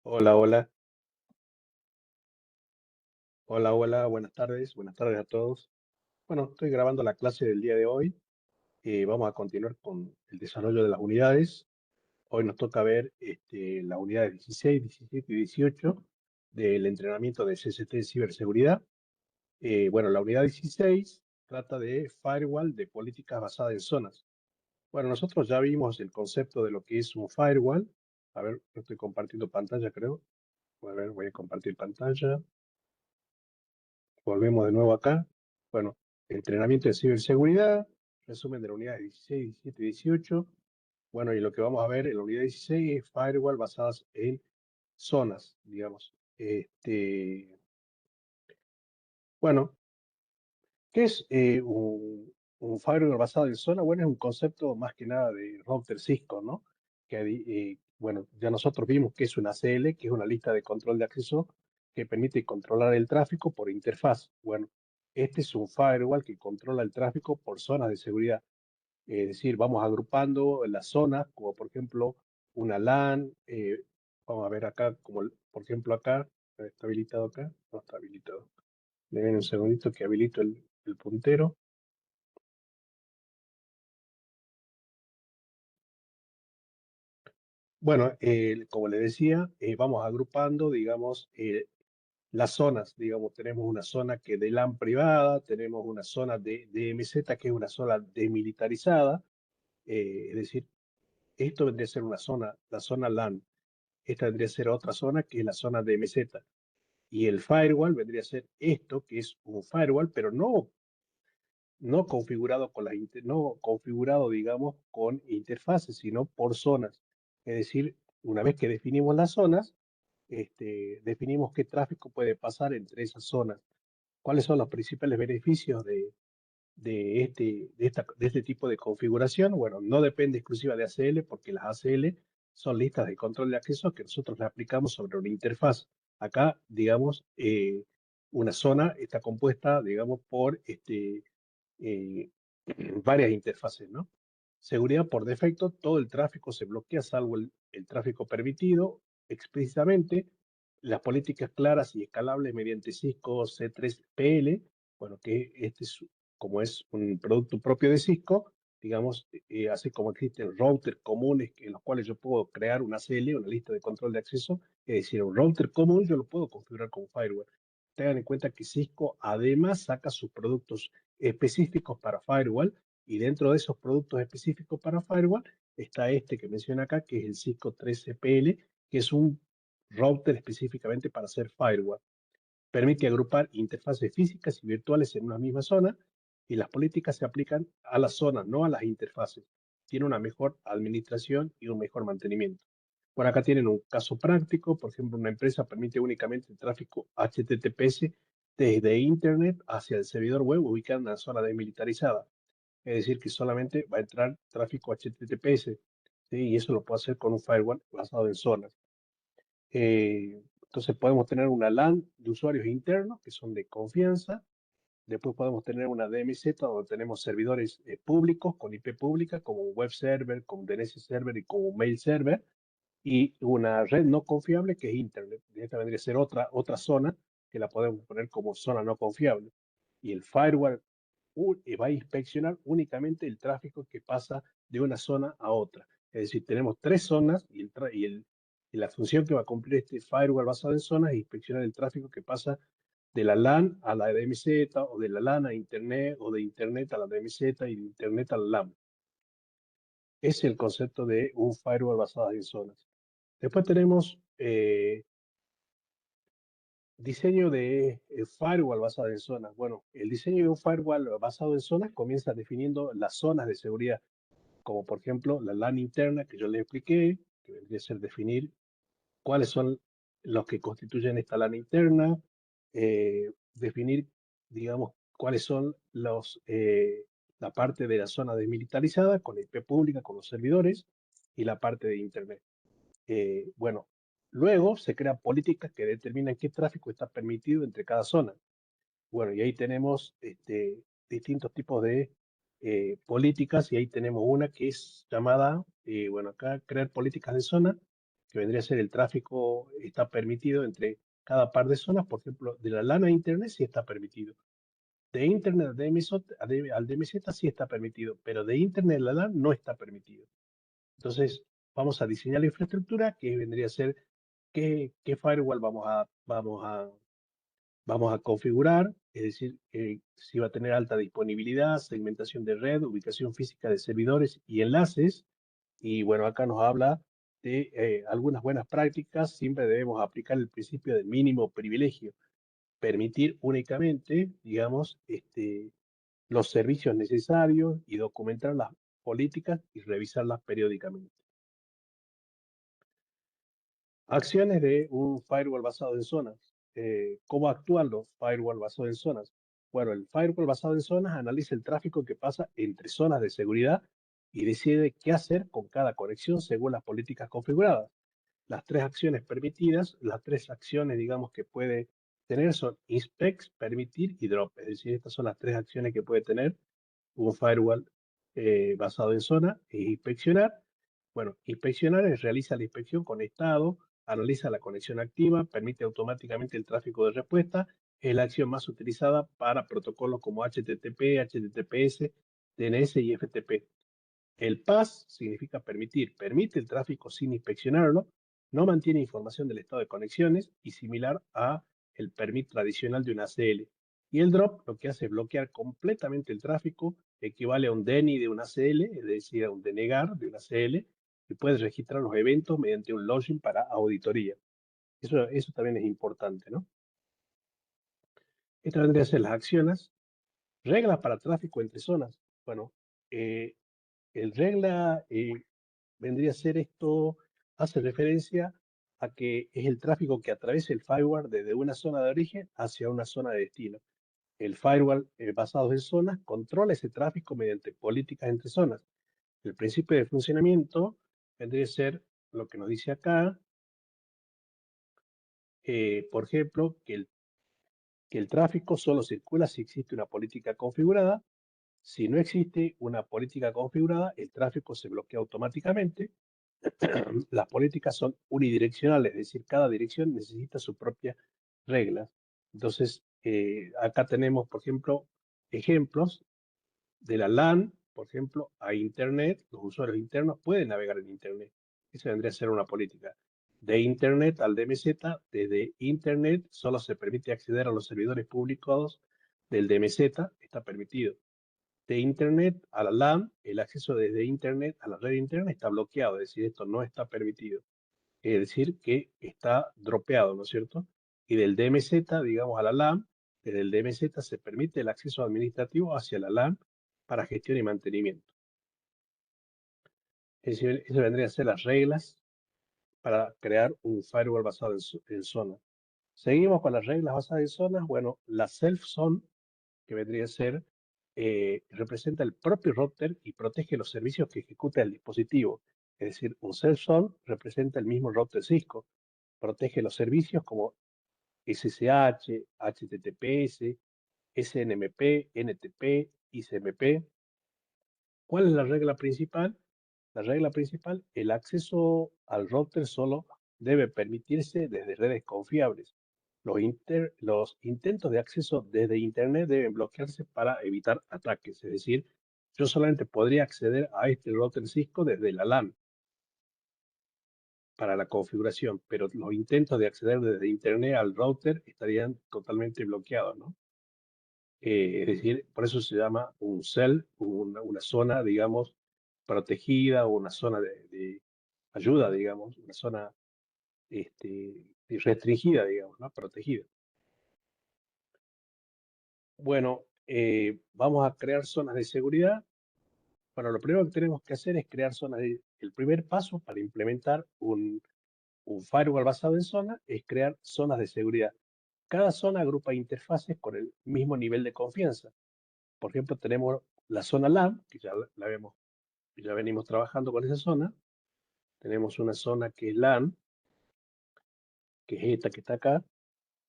Hola, hola, hola, hola, buenas tardes a todos. Bueno, estoy grabando la clase del día de hoy y vamos a continuar con el desarrollo de las unidades. Hoy nos toca ver las unidades 16, 17 y 18 del entrenamiento de CCT de ciberseguridad. Bueno, la unidad 16 trata de firewall de políticas basadas en zonas. Bueno, nosotros ya vimos el concepto de lo que es un firewall. A ver, estoy compartiendo pantalla, creo. A ver, voy a compartir pantalla. Volvemos de nuevo acá. Bueno, entrenamiento de ciberseguridad, resumen de la unidad 16, 17 y 18. Bueno, y lo que vamos a ver en la unidad 16 es firewall basadas en zonas, digamos. Bueno, ¿qué es un firewall basado en zona? Bueno, es un concepto más que nada de router Cisco, ¿no? Bueno, ya nosotros vimos que es una ACL, que es una lista de control de acceso que permite controlar el tráfico por interfaz. Bueno, este es un firewall que controla el tráfico por zonas de seguridad. Es decir, vamos agrupando las zonas, como por ejemplo una LAN. Vamos a ver acá, como por ejemplo acá, ¿está habilitado acá? No está habilitado. Denme un segundito que habilito el puntero. Bueno, como le decía, vamos agrupando, digamos, las zonas. Digamos, tenemos una zona que de LAN privada, tenemos una zona de MZ que es una zona desmilitarizada. Es decir, esto vendría a ser una zona, la zona LAN. Esta vendría a ser otra zona que es la zona de MZ. Y el firewall vendría a ser esto, que es un firewall, pero no configurado no configurado, digamos, con interfaces, sino por zonas. Es decir, una vez que definimos las zonas, definimos qué tráfico puede pasar entre esas zonas. ¿Cuáles son los principales beneficios de este tipo de configuración? Bueno, no depende exclusiva de ACL, porque las ACL son listas de control de acceso que nosotros le aplicamos sobre una interfaz. Acá, digamos, una zona está compuesta, digamos, por eh, varias interfaces, ¿no? Seguridad por defecto, todo el tráfico se bloquea salvo el tráfico permitido explícitamente. Las políticas claras y escalables mediante Cisco C3PL, bueno, que como es un producto propio de Cisco, digamos, así como existen routers comunes en los cuales yo puedo crear una CL, una lista de control de acceso, es decir, un router común yo lo puedo configurar como firewall. Tengan en cuenta que Cisco además saca sus productos específicos para firewall, y dentro de esos productos específicos para firewall está este que menciona acá, que es el Cisco 3CPL, que es un router específicamente para hacer firewall. Permite agrupar interfaces físicas y virtuales en una misma zona, y las políticas se aplican a las zonas, no a las interfaces. Tiene una mejor administración y un mejor mantenimiento. Por acá tienen un caso práctico. Por ejemplo, una empresa permite únicamente el tráfico HTTPS desde Internet hacia el servidor web ubicado en una zona desmilitarizada. Es decir, que solamente va a entrar tráfico HTTPS, ¿sí? Y eso lo puede hacer con un firewall basado en zonas. Entonces podemos tener una LAN de usuarios internos que son de confianza. Después podemos tener una DMZ donde tenemos servidores públicos con IP pública, como un web server, como un DNS server y como un mail server. Y una red no confiable que es Internet. Esta vendría a ser otra zona que la podemos poner como zona no confiable. Y el firewall va a inspeccionar únicamente el tráfico que pasa de una zona a otra. Es decir, tenemos tres zonas y la función que va a cumplir este firewall basado en zonas es inspeccionar el tráfico que pasa de la LAN a la DMZ, o de la LAN a Internet, o de Internet a la DMZ y de Internet a la LAN. Es el concepto de un firewall basado en zonas. Después tenemos diseño de firewall basado en zonas. Bueno, el diseño de un firewall basado en zonas comienza definiendo las zonas de seguridad, como por ejemplo la LAN interna que yo les expliqué, que vendría a ser definir cuáles son los que constituyen esta LAN interna, definir, digamos, cuáles son la parte de la zona desmilitarizada con IP pública, con los servidores, y la parte de Internet. Bueno, luego se crean políticas que determinan qué tráfico está permitido entre cada zona. Bueno, y ahí tenemos distintos tipos de políticas, y ahí tenemos una que es llamada, bueno, acá crear políticas de zona, que vendría a ser el tráfico está permitido entre cada par de zonas. Por ejemplo, de la LAN a Internet sí está permitido. De Internet al DMZ sí está permitido, pero de Internet a la LAN no está permitido. Entonces, vamos a diseñar la infraestructura que vendría a ser qué firewall vamos a configurar, es decir, si va a tener alta disponibilidad, segmentación de red, ubicación física de servidores y enlaces. Y bueno, acá nos habla de algunas buenas prácticas. Siempre debemos aplicar el principio del mínimo privilegio, permitir únicamente, digamos, los servicios necesarios y documentar las políticas y revisarlas periódicamente. Acciones de un firewall basado en zonas. ¿Cómo actúan los firewall basados en zonas? Bueno, el firewall basado en zonas analiza el tráfico que pasa entre zonas de seguridad y decide qué hacer con cada conexión según las políticas configuradas. Las tres acciones permitidas, las tres acciones, digamos, que puede tener son inspect, permitir y drop. Es decir, estas son las tres acciones que puede tener un firewall basado en zona. Inspeccionar. Bueno, inspeccionar es realiza la inspección con estado, analiza la conexión activa, permite automáticamente el tráfico de respuesta. Es la acción más utilizada para protocolos como HTTP, HTTPS, DNS y FTP. El pass significa permitir, permite el tráfico sin inspeccionarlo, no mantiene información del estado de conexiones y similar a el permit tradicional de una ACL. Y el drop lo que hace es bloquear completamente el tráfico, equivale a un DENI de una ACL, es decir, a un denegar de una ACL, y puede registrar los eventos mediante un login para auditoría. Eso también es importante, ¿no? Estas vendrían a ser las acciones. Reglas para tráfico entre zonas. Bueno, el regla vendría a ser esto, hace referencia a que es el tráfico que atraviesa el firewall desde una zona de origen hacia una zona de destino. El firewall basado en zonas controla ese tráfico mediante políticas entre zonas. El principio de funcionamiento vendría a ser lo que nos dice acá, por ejemplo, que el tráfico solo circula si existe una política configurada. Si no existe una política configurada, el tráfico se bloquea automáticamente. Las políticas son unidireccionales, es decir, cada dirección necesita sus propias reglas. Entonces, acá tenemos, por ejemplo, ejemplos de la LAN, por ejemplo, a Internet. Los usuarios internos pueden navegar en Internet. Esa vendría a ser una política. De Internet al DMZ, desde Internet solo se permite acceder a los servidores públicos del DMZ, está permitido. De Internet a la LAN, el acceso desde Internet a la red interna está bloqueado, es decir, esto no está permitido. Es decir, que está dropeado, ¿no es cierto? Y del DMZ, digamos, a la LAN, desde el DMZ se permite el acceso administrativo hacia la LAN para gestión y mantenimiento. Es decir, eso vendrían a ser las reglas para crear un firewall basado en zonas. Seguimos con las reglas basadas en zonas. Bueno, la self-zone, que vendría a ser, representa el propio router y protege los servicios que ejecuta el dispositivo. Es decir, un self-zone representa el mismo router Cisco, protege los servicios como SSH, HTTPS, SNMP, NTP, ICMP. ¿Cuál es la regla principal? La regla principal, el acceso al router solo debe permitirse desde redes confiables. Los intentos de acceso desde Internet deben bloquearse para evitar ataques. Es decir, yo solamente podría acceder a este router Cisco desde la LAN para la configuración, pero los intentos de acceder desde Internet al router estarían totalmente bloqueados, ¿no? Es decir, por eso se llama un cell, una zona, digamos, protegida o una zona de ayuda, digamos, una zona restringida, digamos, ¿no? Protegida. Bueno, vamos a crear zonas de seguridad. Bueno, lo primero que tenemos que hacer es crear zonas el primer paso para implementar un firewall basado en zonas es crear zonas de seguridad. Cada zona agrupa interfaces con el mismo nivel de confianza. Por ejemplo, tenemos la zona LAN, que ya venimos trabajando con esa zona. Tenemos una zona que es LAN, que es esta que está acá.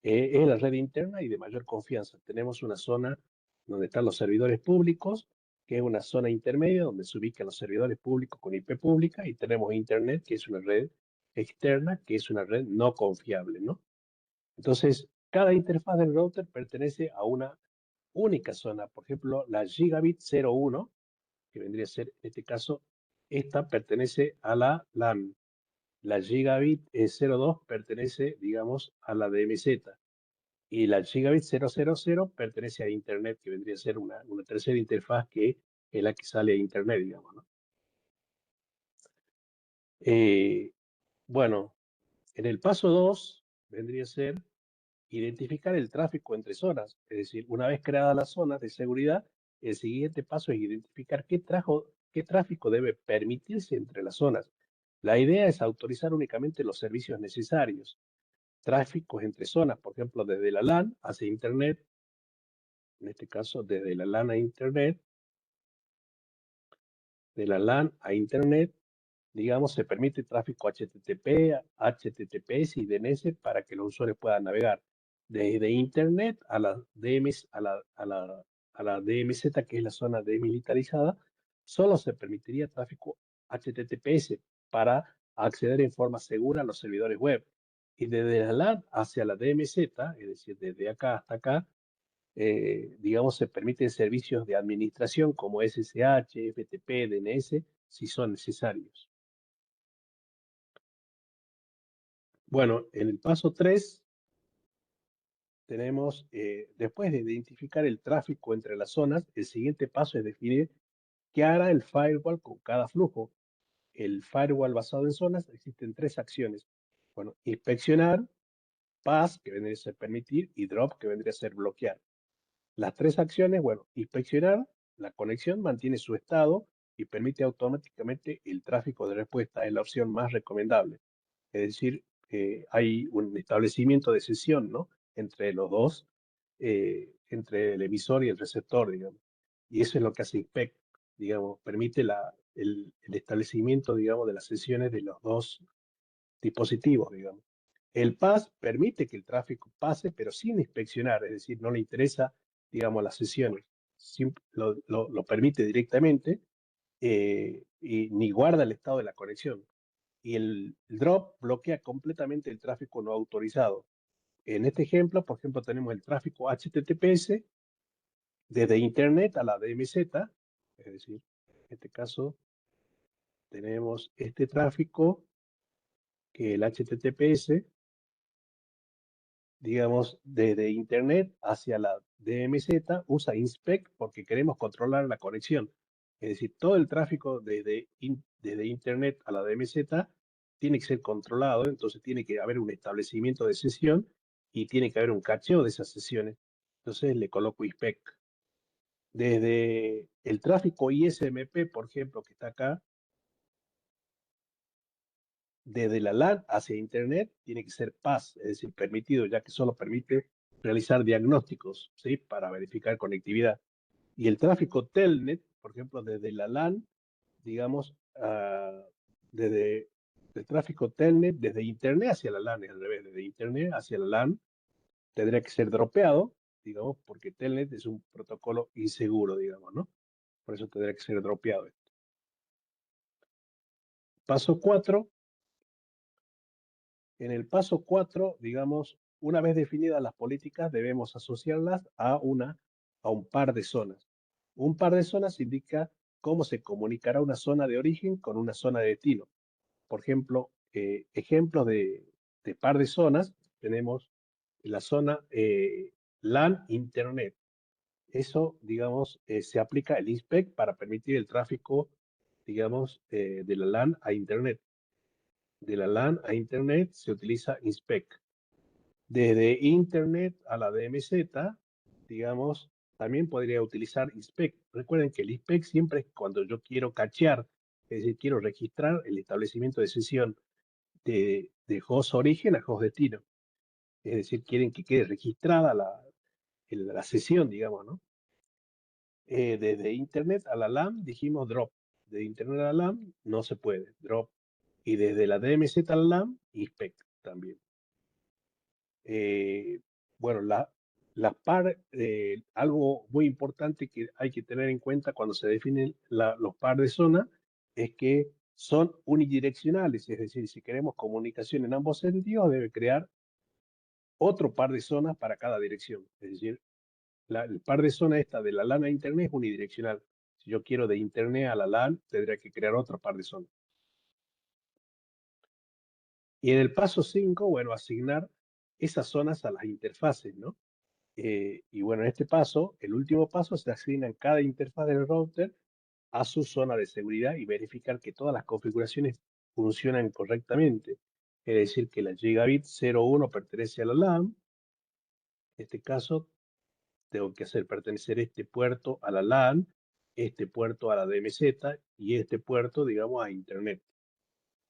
Es la red interna y de mayor confianza. Tenemos una zona donde están los servidores públicos, que es una zona intermedia donde se ubican los servidores públicos con IP pública, y tenemos Internet, que es una red externa, que es una red no confiable, ¿no? Entonces, cada interfaz del router pertenece a una única zona. Por ejemplo, la gigabit 01, que vendría a ser, en este caso, esta pertenece a la LAN. La gigabit 02 pertenece, digamos, a la DMZ. Y la gigabit 000 pertenece a Internet, que vendría a ser una tercera interfaz que es la que sale a Internet, digamos, ¿no? Eh, bueno, en el paso 2 vendría a ser identificar el tráfico entre zonas. Es decir, una vez creadas las zonas de seguridad, el siguiente paso es identificar qué tráfico debe permitirse entre las zonas. La idea es autorizar únicamente los servicios necesarios. Tráficos entre zonas, por ejemplo, desde la LAN hacia Internet, en este caso desde la LAN a Internet, de la LAN a Internet, digamos, se permite tráfico HTTP, HTTPS y DNS para que los usuarios puedan navegar desde Internet a la DMS, a la DMZ, que es la zona demilitarizada. Solo se permitiría tráfico HTTPS para acceder en forma segura a los servidores web. Y desde la LAN hacia la DMZ, es decir, desde acá hasta acá, digamos, se permiten servicios de administración como SSH, FTP, DNS, si son necesarios. Bueno, en el paso 3 tenemos, después de identificar el tráfico entre las zonas, el siguiente paso es definir qué hará el firewall con cada flujo. El firewall basado en zonas, existen tres acciones. Bueno, inspeccionar, pass, que vendría a ser permitir, y drop, que vendría a ser bloquear. Las tres acciones, bueno, inspeccionar, la conexión mantiene su estado y permite automáticamente el tráfico de respuesta. Es la opción más recomendable. Es decir, hay un establecimiento de sesión, ¿no? Entre los dos, entre el emisor y el receptor, digamos. Y eso es lo que hace INSPEC, digamos, permite el establecimiento, digamos, de las sesiones de los dos dispositivos, digamos. El PAS permite que el tráfico pase, pero sin inspeccionar, es decir, no le interesa, digamos, las sesiones. Lo permite directamente y ni guarda el estado de la conexión. Y el drop bloquea completamente el tráfico no autorizado. En este ejemplo, por ejemplo, tenemos el tráfico HTTPS desde Internet a la DMZ, es decir, en este caso tenemos este tráfico que el HTTPS, digamos, desde Internet hacia la DMZ, usa INSPEC porque queremos controlar la conexión. Es decir, todo el tráfico desde Internet a la DMZ tiene que ser controlado, entonces tiene que haber un establecimiento de sesión y tiene que haber un cacheo de esas sesiones. Entonces le coloco INSPEC. Desde el tráfico ISMP, por ejemplo, que está acá, desde la LAN hacia Internet tiene que ser PAS, es decir, permitido, ya que solo permite realizar diagnósticos, ¿sí? Para verificar conectividad. Y el tráfico Telnet, por ejemplo, desde la LAN, digamos, desde el tráfico Telnet, desde Internet hacia la LAN, es al revés, desde Internet hacia la LAN, tendría que ser dropeado, digamos, porque Telnet es un protocolo inseguro, digamos, ¿no? Por eso tendría que ser dropeado. Paso 4. En el paso 4, digamos, una vez definidas las políticas, debemos asociarlas a un par de zonas. Un par de zonas indica cómo se comunicará una zona de origen con una zona de destino. Por ejemplo, ejemplos de par de zonas, tenemos la zona LAN Internet. Eso, digamos, se aplica el INSPEC para permitir el tráfico, digamos, de la LAN a Internet. De la LAN a Internet se utiliza INSPEC. Desde Internet a la DMZ, digamos, también podría utilizar INSPEC. Recuerden que el INSPEC siempre es cuando yo quiero cachear, es decir, quiero registrar el establecimiento de sesión de host origen a host destino. Es decir, quieren que quede registrada la sesión, digamos, ¿no? Desde Internet a la LAN dijimos drop. De Internet a la LAN no se puede, drop. Y desde la DMZ a la LAN, INSPEC también. Bueno, algo muy importante que hay que tener en cuenta cuando se definen los par de zona es que son unidireccionales, es decir, si queremos comunicación en ambos sentidos, debe crear otro par de zonas para cada dirección. Es decir, el par de zonas esta de la LAN a Internet es unidireccional. Si yo quiero de Internet a la LAN, tendría que crear otro par de zonas. Y en el paso 5, bueno, asignar esas zonas a las interfaces, ¿no? Y bueno, en este paso, el último paso, se asigna en cada interfaz del router a su zona de seguridad y verificar que todas las configuraciones funcionan correctamente. Es decir, que la gigabit 01 pertenece a la LAN. En este caso, tengo que hacer pertenecer este puerto a la LAN, este puerto a la DMZ y este puerto, digamos, a Internet.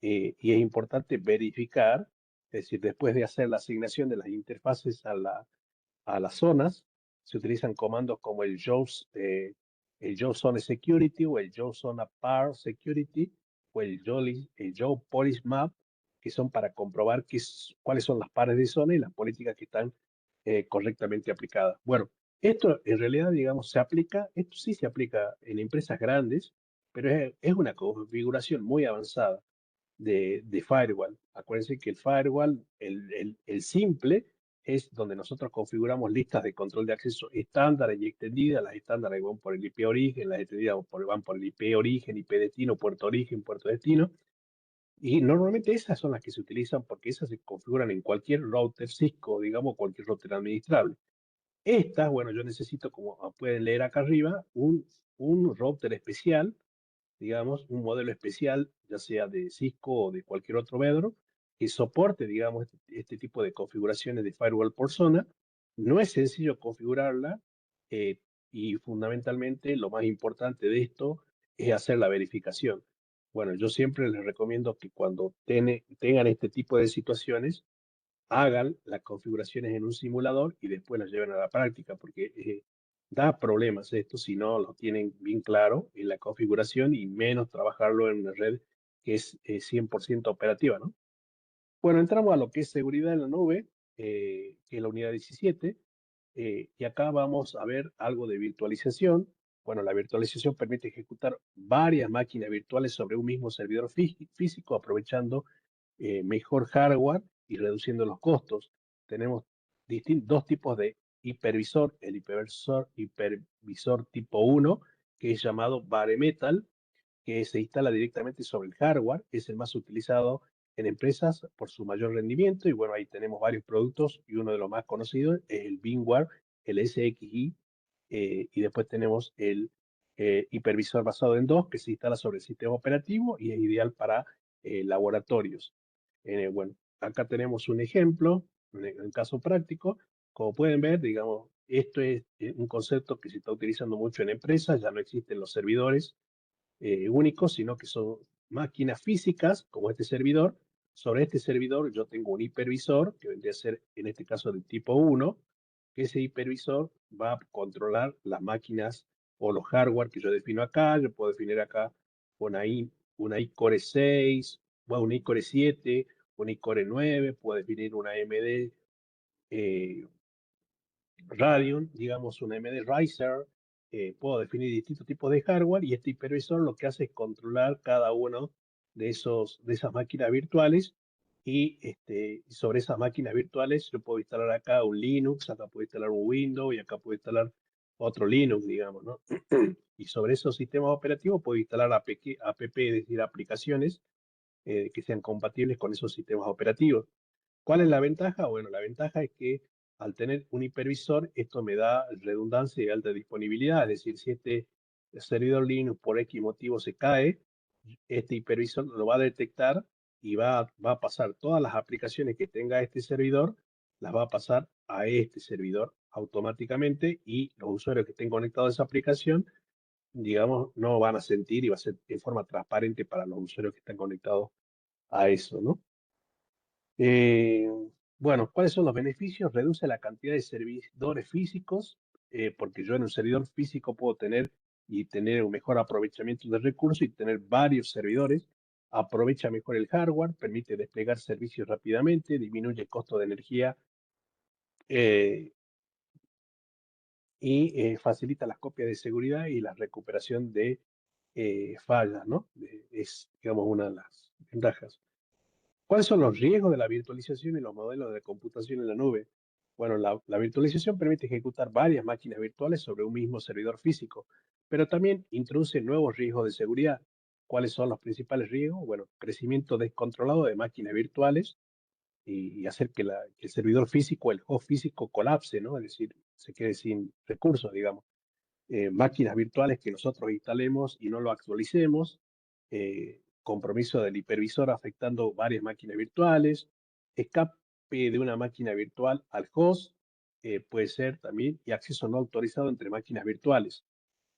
Y es importante verificar, es decir, después de hacer la asignación de las interfaces a las zonas, se utilizan comandos como el JSON Security o el JSON Par Security o el Policy Map, que son para comprobar cuáles son las pares de zona y las políticas que están correctamente aplicadas. Bueno, esto en realidad, digamos, esto sí se aplica en empresas grandes, pero es una configuración muy avanzada de firewall. Acuérdense que el firewall, el simple, es donde nosotros configuramos listas de control de acceso estándar y extendidas. Las estándares van por el IP origen, las extendidas van por el IP origen, IP destino, puerto origen, puerto destino. Y normalmente esas son las que se utilizan porque esas se configuran en cualquier router Cisco, digamos, cualquier router administrable. Estas, bueno, yo necesito, como pueden leer acá arriba, un router especial, digamos, un modelo especial, ya sea de Cisco o de cualquier otro vendor, que soporte, digamos, este tipo de configuraciones de firewall por zona. No es sencillo configurarla eh, y fundamentalmente lo más importante de esto es hacer la verificación. Bueno, yo siempre les recomiendo que cuando tengan este tipo de situaciones, hagan las configuraciones en un simulador y después las lleven a la práctica, porque da problemas esto si no lo tienen bien claro en la configuración y menos trabajarlo en una red que es 100% operativa, ¿no? Bueno, entramos a lo que es seguridad en la nube, que es la unidad 17, y acá vamos a ver algo de virtualización. Bueno, la virtualización permite ejecutar varias máquinas virtuales sobre un mismo servidor físico, aprovechando mejor hardware y reduciendo los costos. Tenemos dos tipos de hipervisor, el hipervisor tipo 1, que es llamado bare metal, que se instala directamente sobre el hardware, es el más utilizado en empresas por su mayor rendimiento. Y bueno, ahí tenemos varios productos y uno de los más conocidos es el VMware, el SXI, y después tenemos el hipervisor basado en DOS que se instala sobre el sistema operativo y es ideal para laboratorios. Bueno, acá tenemos un ejemplo, un caso práctico. Como pueden ver, digamos, esto es un concepto que se está utilizando mucho en empresas, ya no existen los servidores únicos, sino que son máquinas físicas, como este servidor. Sobre este servidor yo tengo un hipervisor, que vendría a ser, en este caso, del tipo 1, que ese hipervisor va a controlar las máquinas o los hardware que yo defino acá. Yo puedo definir acá una iCore 6, bueno, una iCore 7, una iCore 9, puedo definir una AMD eh, Radeon, digamos un AMD Riser, puedo definir distintos tipos de hardware y este hipervisor lo que hace es controlar cada uno de esas máquinas virtuales y sobre esas máquinas virtuales yo puedo instalar acá un Linux, acá puedo instalar un Windows y acá puedo instalar otro Linux, digamos, ¿no? Y sobre esos sistemas operativos puedo instalar app, es decir, aplicaciones que sean compatibles con esos sistemas operativos. ¿Cuál es la ventaja? Bueno, la ventaja es que al tener un hipervisor, esto me da redundancia y alta disponibilidad. Es decir, si este servidor Linux por X motivo se cae, este hipervisor lo va a detectar y va a pasar todas las aplicaciones que tenga este servidor, las va a pasar a este servidor automáticamente y los usuarios que estén conectados a esa aplicación, digamos, no van a sentir y va a ser de forma transparente para los usuarios que están conectados a eso, ¿no? Eh, bueno, ¿cuáles son los beneficios? Reduce la cantidad de servidores físicos, porque yo en un servidor físico puedo tener un mejor aprovechamiento de recursos y tener varios servidores. Aprovecha mejor el hardware, permite desplegar servicios rápidamente, disminuye el costo de energía eh, y facilita las copias de seguridad y la recuperación de fallas, ¿no? Es, digamos, una de las ventajas. ¿Cuáles son los riesgos de la virtualización y los modelos de computación en la nube? Bueno, la virtualización permite ejecutar varias máquinas virtuales sobre un mismo servidor físico, pero también introduce nuevos riesgos de seguridad. ¿Cuáles son los principales riesgos? Bueno, crecimiento descontrolado de máquinas virtuales y hacer que, que el servidor físico, el host físico colapse, ¿no? Es decir, se quede sin recursos, digamos. Máquinas virtuales que nosotros instalemos y no lo actualicemos, compromiso del hipervisor afectando varias máquinas virtuales, escape de una máquina virtual al host, puede ser también, y acceso no autorizado entre máquinas virtuales.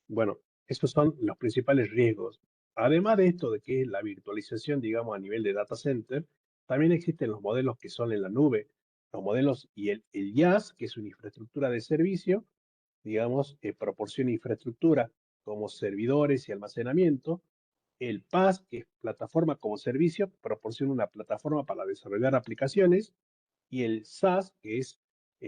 Bueno, estos son los principales riesgos. Además de esto, de que es la virtualización, digamos, a nivel de data center, también existen los modelos que son en la nube, los modelos y el IaaS, que es una infraestructura de servicio, digamos, proporciona infraestructura como servidores y almacenamiento. El PaaS, que es plataforma como servicio, proporciona una plataforma para desarrollar aplicaciones. Y el SaaS, que es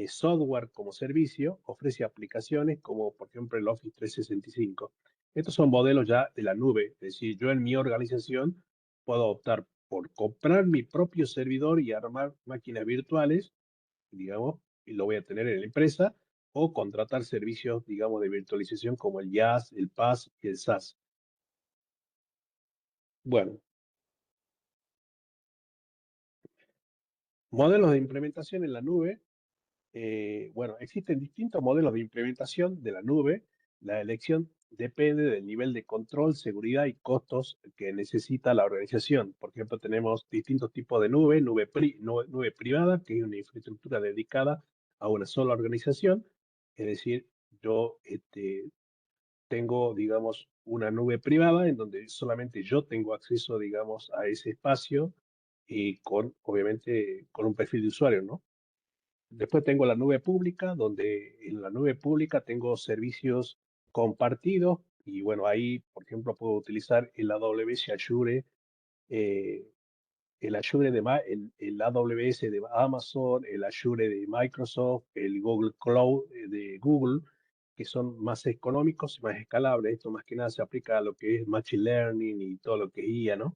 software como servicio, ofrece aplicaciones como, por ejemplo, el Office 365. Estos son modelos ya de la nube. Es decir, yo en mi organización puedo optar por comprar mi propio servidor y armar máquinas virtuales, digamos, y lo voy a tener en la empresa, o contratar servicios, digamos, de virtualización como el IaaS, el PaaS y el SaaS. Bueno, modelos de implementación en la nube. Bueno, existen distintos modelos de implementación de la nube. La elección depende del nivel de control, seguridad y costos que necesita la organización. Por ejemplo, tenemos distintos tipos de nube, nube privada, que es una infraestructura dedicada a una sola organización. Es decir, yo tengo, digamos, una nube privada en donde solamente yo tengo acceso, digamos, a ese espacio y con, obviamente, con un perfil de usuario, ¿no? Después tengo la nube pública, donde en la nube pública tengo servicios compartidos y bueno, ahí, por ejemplo, puedo utilizar el AWS Azure, eh, el AWS de Amazon, el Azure de Microsoft, el Google Cloud de Google, que son más económicos y más escalables. Esto más que nada se aplica a lo que es Machine Learning y todo lo que es IA, ¿no?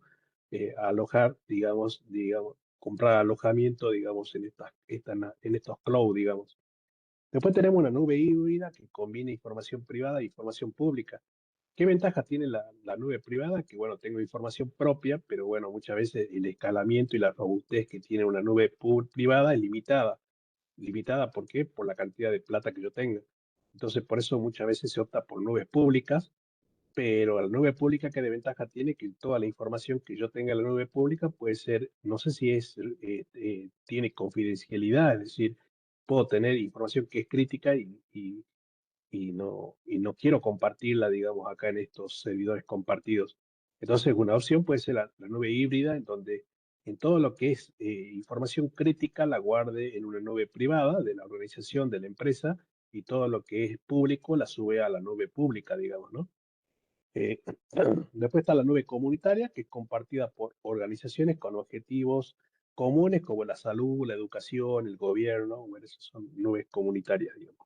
Alojar, digamos, comprar alojamiento, digamos, en estos cloud, digamos. Después tenemos una nube híbrida que combina información privada e información pública. ¿Qué ventajas tiene la nube privada? Que bueno, tengo información propia, pero bueno, muchas veces el escalamiento y la robustez que tiene una nube privada es limitada. ¿Limitada por qué? Por la cantidad de plata que yo tenga. Entonces, por eso muchas veces se opta por nubes públicas, pero la nube pública, ¿qué de ventaja tiene? Que toda la información que yo tenga en la nube pública puede ser, no sé si es, tiene confidencialidad, es decir, puedo tener información que es crítica y no quiero compartirla, digamos, acá en estos servidores compartidos. Entonces, una opción puede ser la nube híbrida, en donde en todo lo que es información crítica la guarde en una nube privada de la organización, de la empresa, y todo lo que es público la sube a la nube pública, digamos, ¿no? Eh, Después está la nube comunitaria, que es compartida por organizaciones con objetivos comunes como la salud, la educación, el gobierno. Bueno, esas son nubes comunitarias, digamos.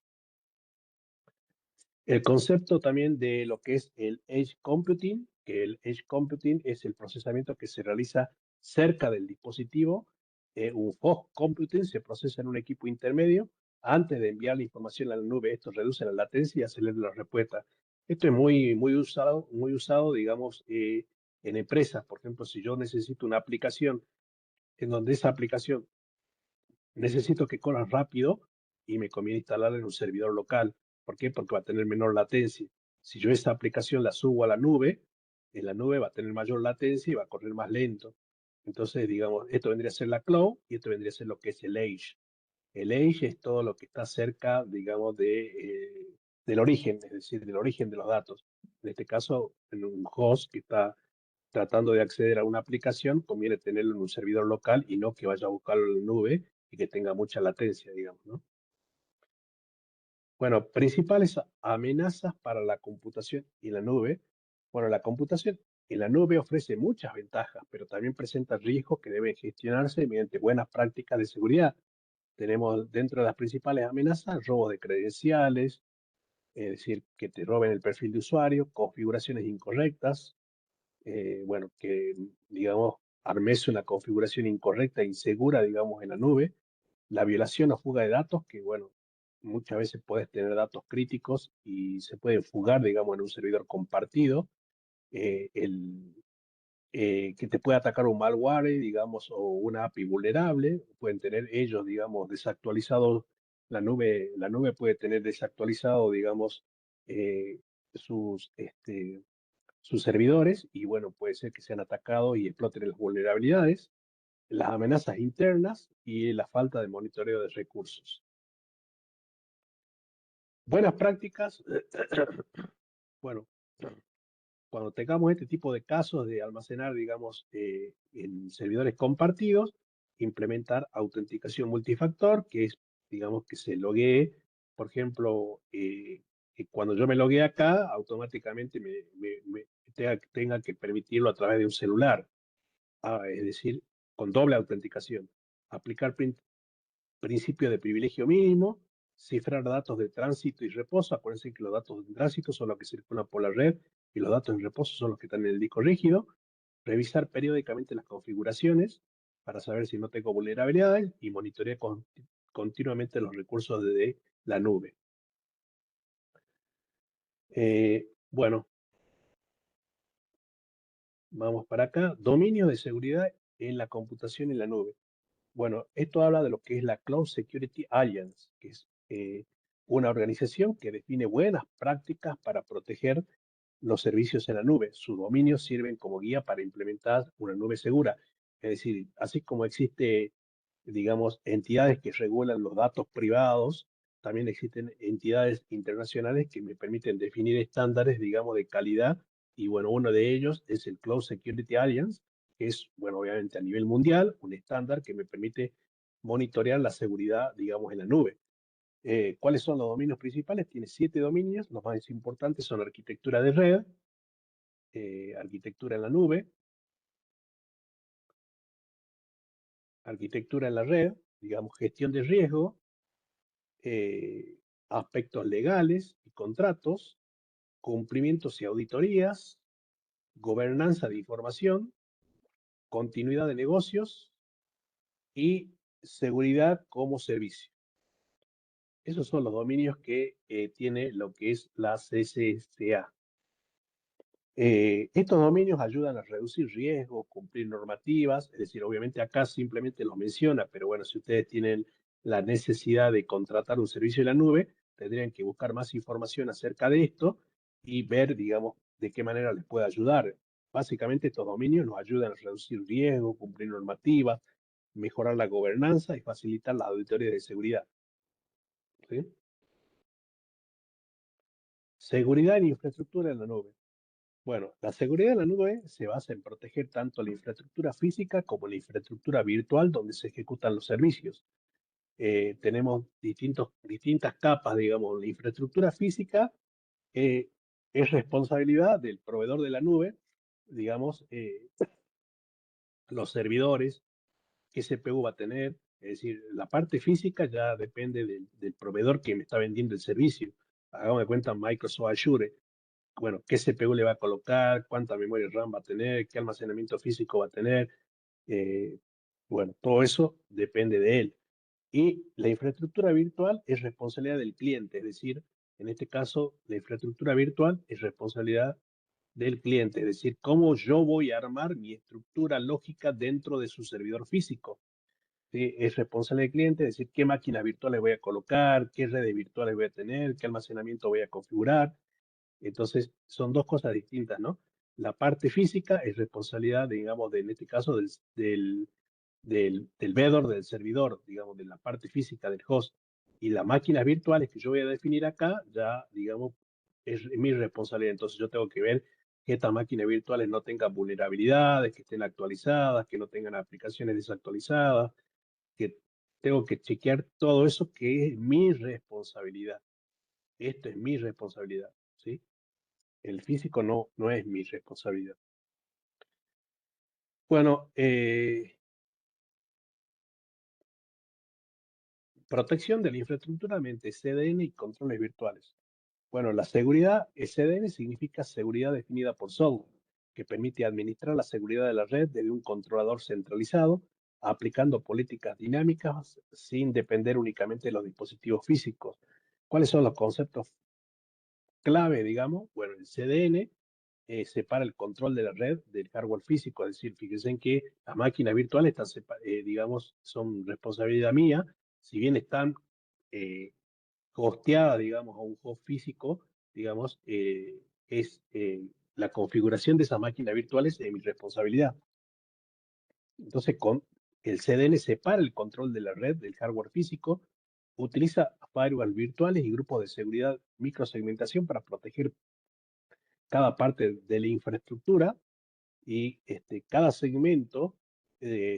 El concepto también de lo que es el Edge Computing, que el Edge Computing es el procesamiento que se realiza cerca del dispositivo. Un Fog Computing se procesa en un equipo intermedio antes de enviar la información a la nube. Esto reduce la latencia y acelera la respuesta. Esto es muy usado, digamos, en empresas. Por ejemplo, si yo necesito una aplicación en donde esa aplicación necesito que corra rápido y me conviene instalarla en un servidor local. ¿Por qué? Porque va a tener menor latencia. Si yo esa aplicación la subo a la nube, en la nube va a tener mayor latencia y va a correr más lento. Entonces, digamos, esto vendría a ser la cloud y esto vendría a ser lo que es el edge. El edge es todo lo que está cerca, digamos, del origen, es decir, del origen de los datos. En este caso, en un host que está tratando de acceder a una aplicación, conviene tenerlo en un servidor local y no que vaya a buscarlo en la nube y que tenga mucha latencia, digamos, ¿no? Bueno, principales amenazas para la computación y la nube. Bueno, la computación en la nube ofrece muchas ventajas, pero también presenta riesgos que deben gestionarse mediante buenas prácticas de seguridad. Tenemos dentro de las principales amenazas robos de credenciales, es decir, que te roben el perfil de usuario, configuraciones incorrectas, bueno, que, digamos, armes una configuración incorrecta e insegura, digamos, en la nube, la violación o fuga de datos, que, bueno, muchas veces puedes tener datos críticos y se pueden fugar, digamos, en un servidor compartido, el, que te puede atacar un malware, digamos, o una API vulnerable, pueden tener ellos, digamos, desactualizados, la nube puede tener desactualizado, digamos, eh, sus, sus servidores y bueno, puede ser que sean atacados y exploten las vulnerabilidades, las amenazas internas y la falta de monitoreo de recursos. Buenas prácticas, bueno, cuando tengamos este tipo de casos de almacenar, digamos, en servidores compartidos, implementar autenticación multifactor, que es, digamos, que se loguee, por ejemplo, que cuando yo me loguee acá, automáticamente tenga que permitirlo a través de un celular. Es decir, con doble autenticación. Aplicar principio de privilegio mínimo, cifrar datos de tránsito y reposo. Acuérdense que los datos de tránsito son los que circulan por la red y los datos en reposo son los que están en el disco rígido. Revisar periódicamente las configuraciones para saber si no tengo vulnerabilidades y monitorear continuamente los recursos de la nube. Bueno, vamos para acá. Dominio de seguridad en la computación en la nube. Bueno, esto habla de lo que es la Cloud Security Alliance, que es una organización que define buenas prácticas para proteger los servicios en la nube. Sus dominios sirven como guía para implementar una nube segura. Es decir, así como existe, digamos, entidades que regulan los datos privados, también existen entidades internacionales que me permiten definir estándares, digamos, de calidad. Y bueno, uno de ellos es el Cloud Security Alliance, que es, bueno, obviamente a nivel mundial, un estándar que me permite monitorear la seguridad, digamos, en la nube. ¿Cuáles son los dominios principales? Tiene 7 dominios, los más importantes son arquitectura de red, arquitectura en la nube, arquitectura en la red, digamos, gestión de riesgo, eh, aspectos legales y contratos, cumplimientos y auditorías, gobernanza de información, continuidad de negocios y seguridad como servicio. Esos son los dominios que tiene lo que es la CCSA. Estos dominios ayudan a reducir riesgos, cumplir normativas, es decir, obviamente acá simplemente los menciona, pero bueno, si ustedes tienen la necesidad de contratar un servicio en la nube, tendrían que buscar más información acerca de esto y ver, digamos, de qué manera les puede ayudar. Básicamente estos dominios nos ayudan a reducir riesgos, cumplir normativas, mejorar la gobernanza y facilitar las auditorías de seguridad. ¿Sí? Seguridad en infraestructura en la nube. Bueno, la seguridad en la nube se basa en proteger tanto la infraestructura física como la infraestructura virtual donde se ejecutan los servicios. Tenemos distintas capas, digamos. La infraestructura física eh, es responsabilidad del proveedor de la nube, digamos, los servidores, qué CPU va a tener. Es decir, la parte física ya depende del proveedor que me está vendiendo el servicio. Hagamos de cuenta Microsoft Azure. Bueno, qué CPU le va a colocar, cuánta memoria RAM va a tener, qué almacenamiento físico va a tener. eh, bueno, todo eso depende de él. Y la infraestructura virtual es responsabilidad del cliente, es decir, en este caso, la infraestructura virtual es responsabilidad del cliente, es decir, cómo yo voy a armar mi estructura lógica dentro de su servidor físico. ¿Sí? Es responsabilidad del cliente, es decir, qué máquinas virtuales voy a colocar, qué redes virtuales voy a tener, qué almacenamiento voy a configurar. Entonces, son dos cosas distintas, ¿no? La parte física es responsabilidad, digamos, en este caso, del vendor, del servidor, digamos, de la parte física del host. Y las máquinas virtuales que yo voy a definir acá, ya, digamos, es mi responsabilidad. Entonces, yo tengo que ver que estas máquinas virtuales no tengan vulnerabilidades, que estén actualizadas, que no tengan aplicaciones desactualizadas, que tengo que chequear todo eso que es mi responsabilidad. Esto es mi responsabilidad, ¿sí? El físico no es mi responsabilidad. Bueno, protección de la infraestructura mediante CDN y controles virtuales. Bueno, la seguridad SDN significa seguridad definida por software, que permite administrar la seguridad de la red desde un controlador centralizado, aplicando políticas dinámicas sin depender únicamente de los dispositivos físicos. ¿Cuáles son los conceptos clave, digamos? Bueno, el CDN separa el control de la red del hardware físico, es decir, fíjense en que las máquinas virtuales están, digamos, son responsabilidad mía, si bien están eh, hosteada, digamos, a un host físico, digamos, es la configuración de esas máquinas virtuales es mi responsabilidad. Entonces, con el CDN separa el control de la red del hardware físico, utiliza firewalls virtuales y grupos de seguridad microsegmentación para proteger cada parte de la infraestructura y cada segmento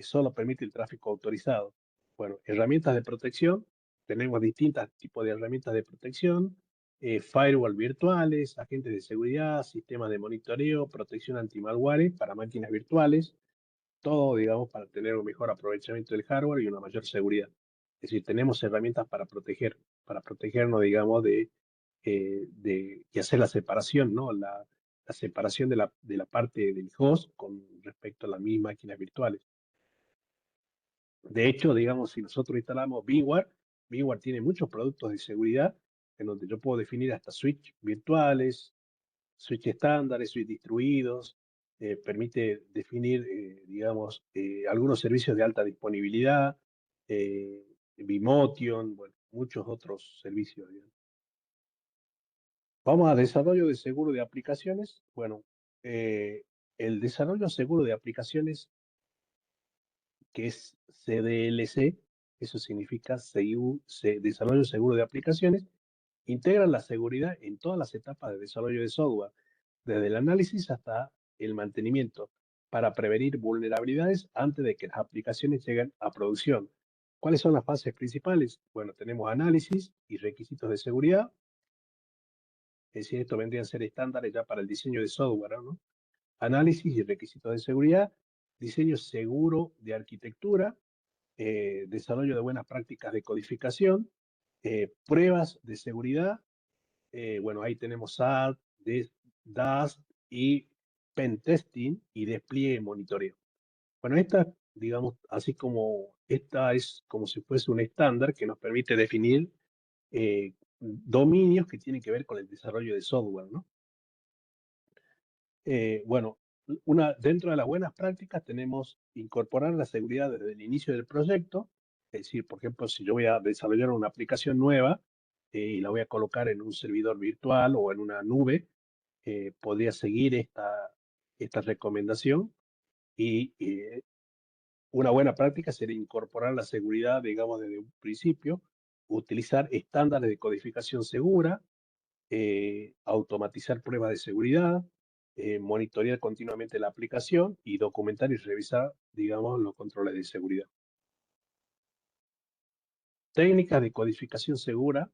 solo permite el tráfico autorizado. Bueno, herramientas de protección, tenemos distintos tipos de herramientas de protección, firewall virtuales, agentes de seguridad, sistemas de monitoreo, protección anti-malware para máquinas virtuales, todo, digamos, para tener un mejor aprovechamiento del hardware y una mayor seguridad. Es decir, tenemos herramientas para protegernos, digamos, y hacer la separación, ¿no? La separación de la parte del host con respecto a las mismas máquinas virtuales. De hecho, digamos, si nosotros instalamos VMware, VMware tiene muchos productos de seguridad en donde yo puedo definir hasta switch virtuales, switch estándares, switch distribuidos, permite definir, digamos, algunos servicios de alta disponibilidad, Vimotion, bueno, muchos otros servicios, digamos. Vamos a desarrollo de seguro de aplicaciones. Bueno, eh, el desarrollo seguro de aplicaciones, que es CDLC, eso significa Desarrollo Seguro de Aplicaciones, integra la seguridad en todas las etapas de desarrollo de software, desde el análisis hasta el mantenimiento, para prevenir vulnerabilidades antes de que las aplicaciones lleguen a producción. ¿Cuáles son las fases principales? Bueno, tenemos análisis y requisitos de seguridad, es decir, esto vendrían a ser estándares ya para el diseño de software, ¿no? Análisis y requisitos de seguridad, diseño seguro de arquitectura, desarrollo de buenas prácticas de codificación, pruebas de seguridad. Bueno, ahí tenemos SAT, DAST y pen testing y despliegue y monitoreo. Bueno, esta, digamos, así como esta es como si fuese un estándar que nos permite definir dominios que tienen que ver con el desarrollo de software, ¿no? Bueno, dentro de las buenas prácticas tenemos incorporar la seguridad desde el inicio del proyecto, es decir, por ejemplo, si yo voy a desarrollar una aplicación nueva y la voy a colocar en un servidor virtual o en una nube, podría seguir esta recomendación y una buena práctica sería incorporar la seguridad, digamos, desde un principio, utilizar estándares de codificación segura, automatizar pruebas de seguridad, monitorear continuamente la aplicación y documentar y revisar, digamos, los controles de seguridad. Técnicas de codificación segura.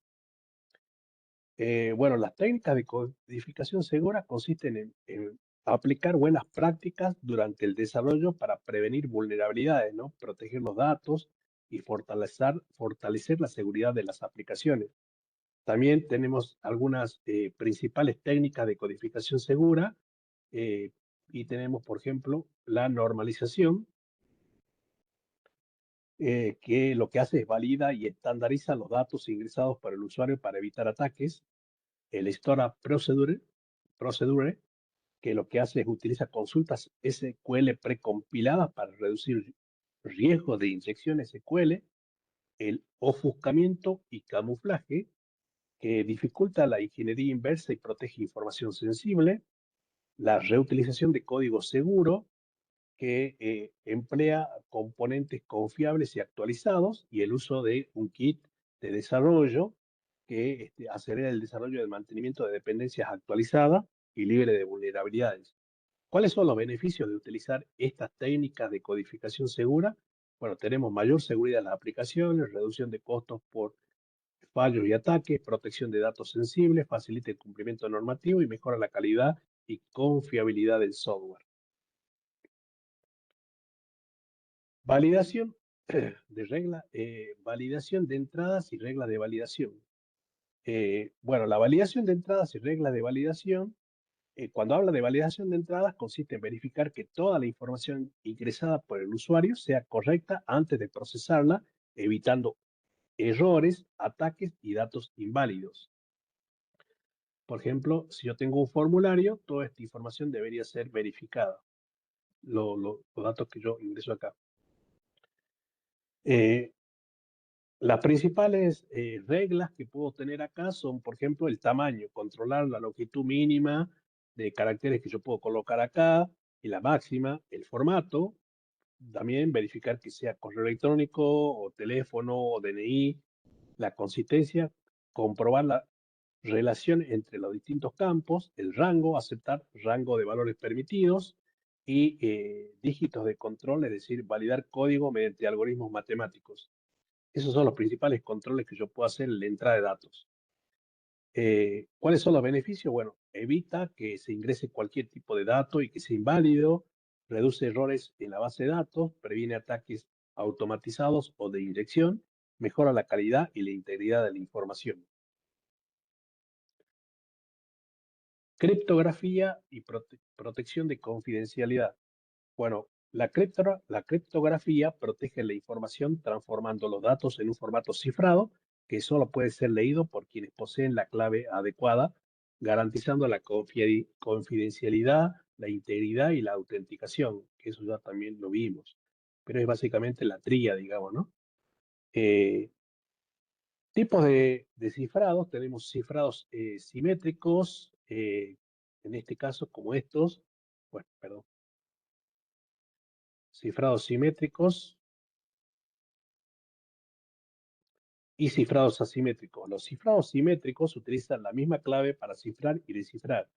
Bueno, las técnicas de codificación segura consisten en aplicar buenas prácticas durante el desarrollo para prevenir vulnerabilidades, ¿no? Proteger los datos y fortalecer la seguridad de las aplicaciones. También tenemos algunas principales técnicas de codificación segura eh, y tenemos, por ejemplo, la normalización, que lo que hace es valida y estandariza los datos ingresados por el usuario para evitar ataques. El Storage Procedure, que lo que hace es utiliza consultas SQL precompiladas para reducir riesgos de inyección SQL. El ofuscamiento y camuflaje, que dificulta la ingeniería inversa y protege información sensible. La reutilización de código seguro, que emplea componentes confiables y actualizados, y el uso de un kit de desarrollo que acelera el desarrollo del mantenimiento de dependencias actualizadas y libre de vulnerabilidades. ¿Cuáles son los beneficios de utilizar estas técnicas de codificación segura? Bueno, tenemos mayor seguridad en las aplicaciones, reducción de costos por fallos y ataques, protección de datos sensibles, facilita el cumplimiento normativo y mejora la calidad y confiabilidad del software. Validación validación de entradas y reglas de validación. Bueno, la validación de entradas y reglas de validación, cuando habla de validación de entradas, consiste en verificar que toda la información ingresada por el usuario sea correcta antes de procesarla, evitando errores, ataques y datos inválidos. Por ejemplo, si yo tengo un formulario, toda esta información debería ser verificada, los datos que yo ingreso acá. Eh, las principales reglas que puedo tener acá son, por ejemplo, el tamaño, controlar la longitud mínima de caracteres que yo puedo colocar acá y la máxima, el formato, también verificar que sea correo electrónico o teléfono o DNI, la consistencia, comprobar la relación entre los distintos campos, el rango, aceptar rango de valores permitidos y dígitos de control, es decir, validar código mediante algoritmos matemáticos. Esos son los principales controles que yo puedo hacer en la entrada de datos. ¿Cuáles son los beneficios? Bueno, evita que se ingrese cualquier tipo de dato y que sea inválido, reduce errores en la base de datos, previene ataques automatizados o de inyección, mejora la calidad y la integridad de la información. Criptografía y protección de confidencialidad. Bueno, la criptografía protege la información transformando los datos en un formato cifrado que solo puede ser leído por quienes poseen la clave adecuada, garantizando la confidencialidad, la integridad y la autenticación, que eso ya también lo vimos. Pero es básicamente la tría, digamos, ¿no? Eh, Tipos de cifrados, tenemos cifrados simétricos, en este caso como estos, bueno, perdón, cifrados simétricos y cifrados asimétricos. Los cifrados simétricos utilizan la misma clave para cifrar y descifrar,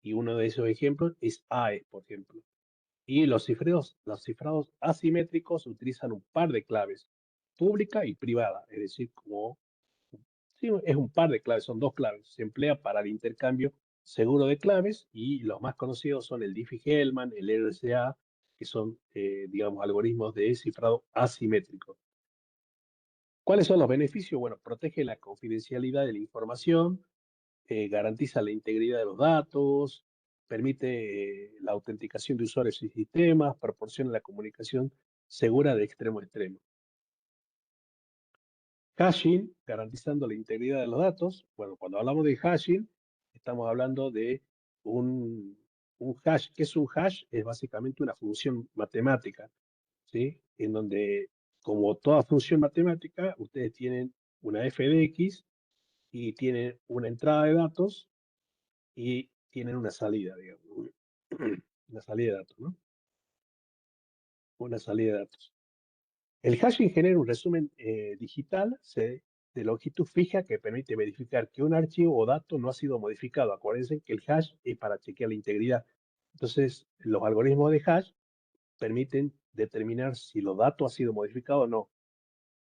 y uno de esos ejemplos es AES, por ejemplo. Y los cifrados asimétricos utilizan un par de claves, pública y privada, es decir, como sí, es un par de claves, son dos claves. Se emplea para el intercambio seguro de claves y los más conocidos son el Diffie-Hellman, el RSA, que son, digamos, algoritmos de cifrado asimétrico. ¿Cuáles son los beneficios? Bueno, protege la confidencialidad de la información, garantiza la integridad de los datos, permite la autenticación de usuarios y sistemas, proporciona la comunicación segura de extremo a extremo. Hashing, garantizando la integridad de los datos. Bueno, cuando hablamos de hashing, estamos hablando de un hash. ¿Qué es un hash? Es básicamente una función matemática, ¿sí? En donde, como toda función matemática, ustedes tienen una f de x y tienen una entrada de datos y tienen una salida, digamos. Una salida de datos, ¿no? Una salida de datos. El hashing genera un resumen digital de longitud fija que permite verificar que un archivo o dato no ha sido modificado. Acuérdense que el hash es para chequear la integridad. Entonces, los algoritmos de hash permiten determinar si los datos han sido modificados o no.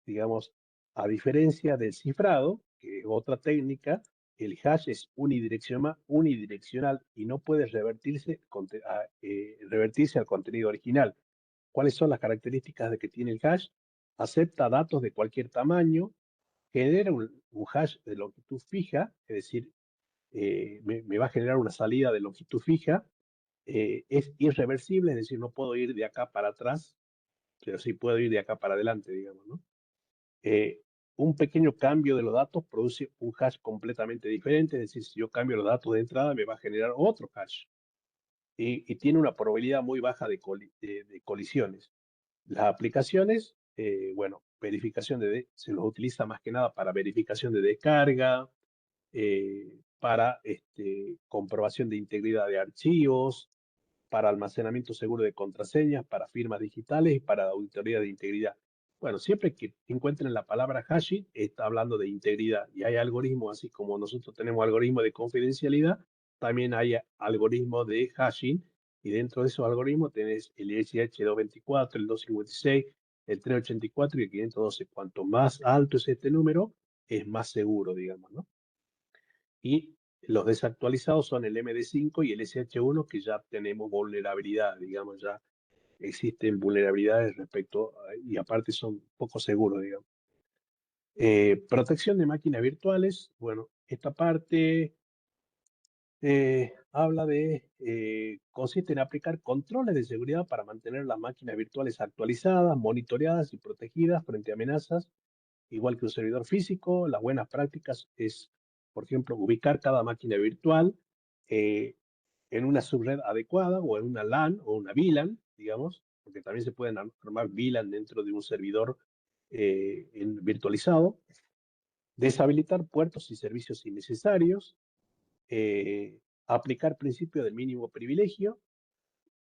Digamos, a diferencia del cifrado, que es otra técnica, el hash es unidireccional y no puede revertirse al contenido original. ¿Cuáles son las características de que tiene el hash? Acepta datos de cualquier tamaño, genera un hash de longitud fija, es decir, me va a generar una salida de longitud fija, es irreversible, es decir, no puedo ir de acá para atrás, pero sí puedo ir de acá para adelante, digamos, ¿no? Eh, un pequeño cambio de los datos produce un hash completamente diferente, es decir, si yo cambio los datos de entrada, me va a generar otro hash. Y tiene una probabilidad muy baja de colisiones. Las aplicaciones, bueno, se los utiliza más que nada para verificación de descarga, para comprobación de integridad de archivos, para almacenamiento seguro de contraseñas, para firmas digitales y para auditoría de integridad. Bueno, siempre que encuentren la palabra hashing, está hablando de integridad. Y hay algoritmos, así como nosotros tenemos algoritmos de confidencialidad, también hay algoritmos de hashing. Y dentro de esos algoritmos tenés el SH224, el 256, el 384 y el 512. Cuanto más alto es este número, es más seguro, digamos, ¿no? Y los desactualizados son el MD5 y el SH1, que ya tenemos vulnerabilidad, digamos, ya existen vulnerabilidades respecto, y aparte son poco seguros, digamos. Protección de máquinas virtuales. Bueno, esta parte habla de, consiste en aplicar controles de seguridad para mantener las máquinas virtuales actualizadas, monitoreadas y protegidas frente a amenazas, igual que un servidor físico. Las buenas prácticas es, por ejemplo, ubicar cada máquina virtual eh, en una subred adecuada o en una LAN o una VLAN, digamos, porque también se pueden armar VLAN dentro de un servidor virtualizado. Deshabilitar puertos y servicios innecesarios, aplicar principio del mínimo privilegio,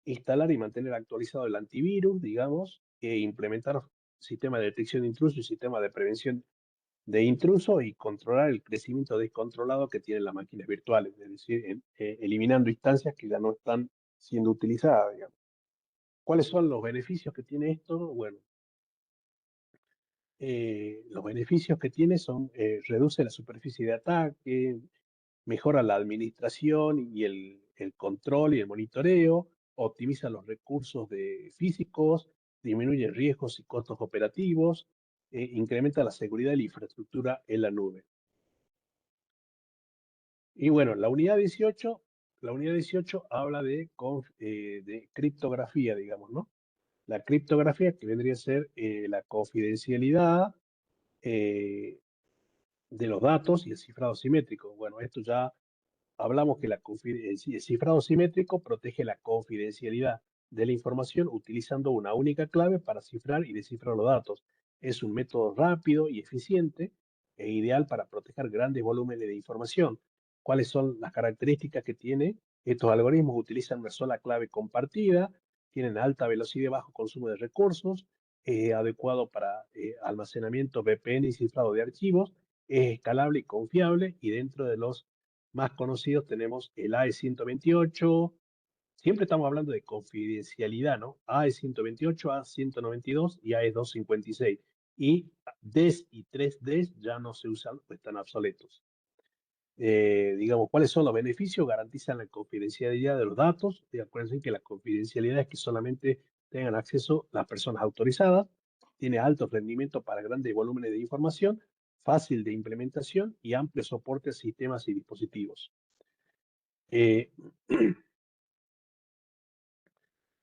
instalar y mantener actualizado el antivirus, digamos, implementar sistema de detección de intrusos y sistema de prevención de intrusos y controlar el crecimiento descontrolado que tienen las máquinas virtuales, es decir, eliminando instancias que ya no están siendo utilizadas, digamos. ¿Cuáles son los beneficios que tiene esto? Bueno, los beneficios que tiene son, reduce la superficie de ataque, mejora la administración y el control y el monitoreo, optimiza los recursos físicos, disminuye riesgos y costos operativos, incrementa la seguridad de la infraestructura en la nube. Y bueno, la unidad 18 habla de criptografía, digamos, ¿no? La criptografía que vendría a ser la confidencialidad eh, de los datos y el cifrado simétrico. Bueno, esto ya hablamos que el cifrado simétrico protege la confidencialidad de la información utilizando una única clave para cifrar y descifrar los datos. Es un método rápido y eficiente e ideal para proteger grandes volúmenes de información. ¿Cuáles son las características que tiene? Estos algoritmos utilizan una sola clave compartida, tienen alta velocidad y bajo consumo de recursos, adecuado para almacenamiento VPN y cifrado de archivos, es escalable y confiable y dentro de los más conocidos tenemos el AE128. Siempre estamos hablando de confidencialidad, ¿no? AE128, A192 y AE256. Y DES y 3DES ya no se usan, pues están obsoletos. Digamos, ¿cuáles son los beneficios? Garantizan la confidencialidad de los datos. Y acuérdense que la confidencialidad es que solamente tengan acceso las personas autorizadas. Tiene alto rendimiento para grandes volúmenes de información, fácil de implementación y amplio soporte a sistemas y dispositivos. Eh,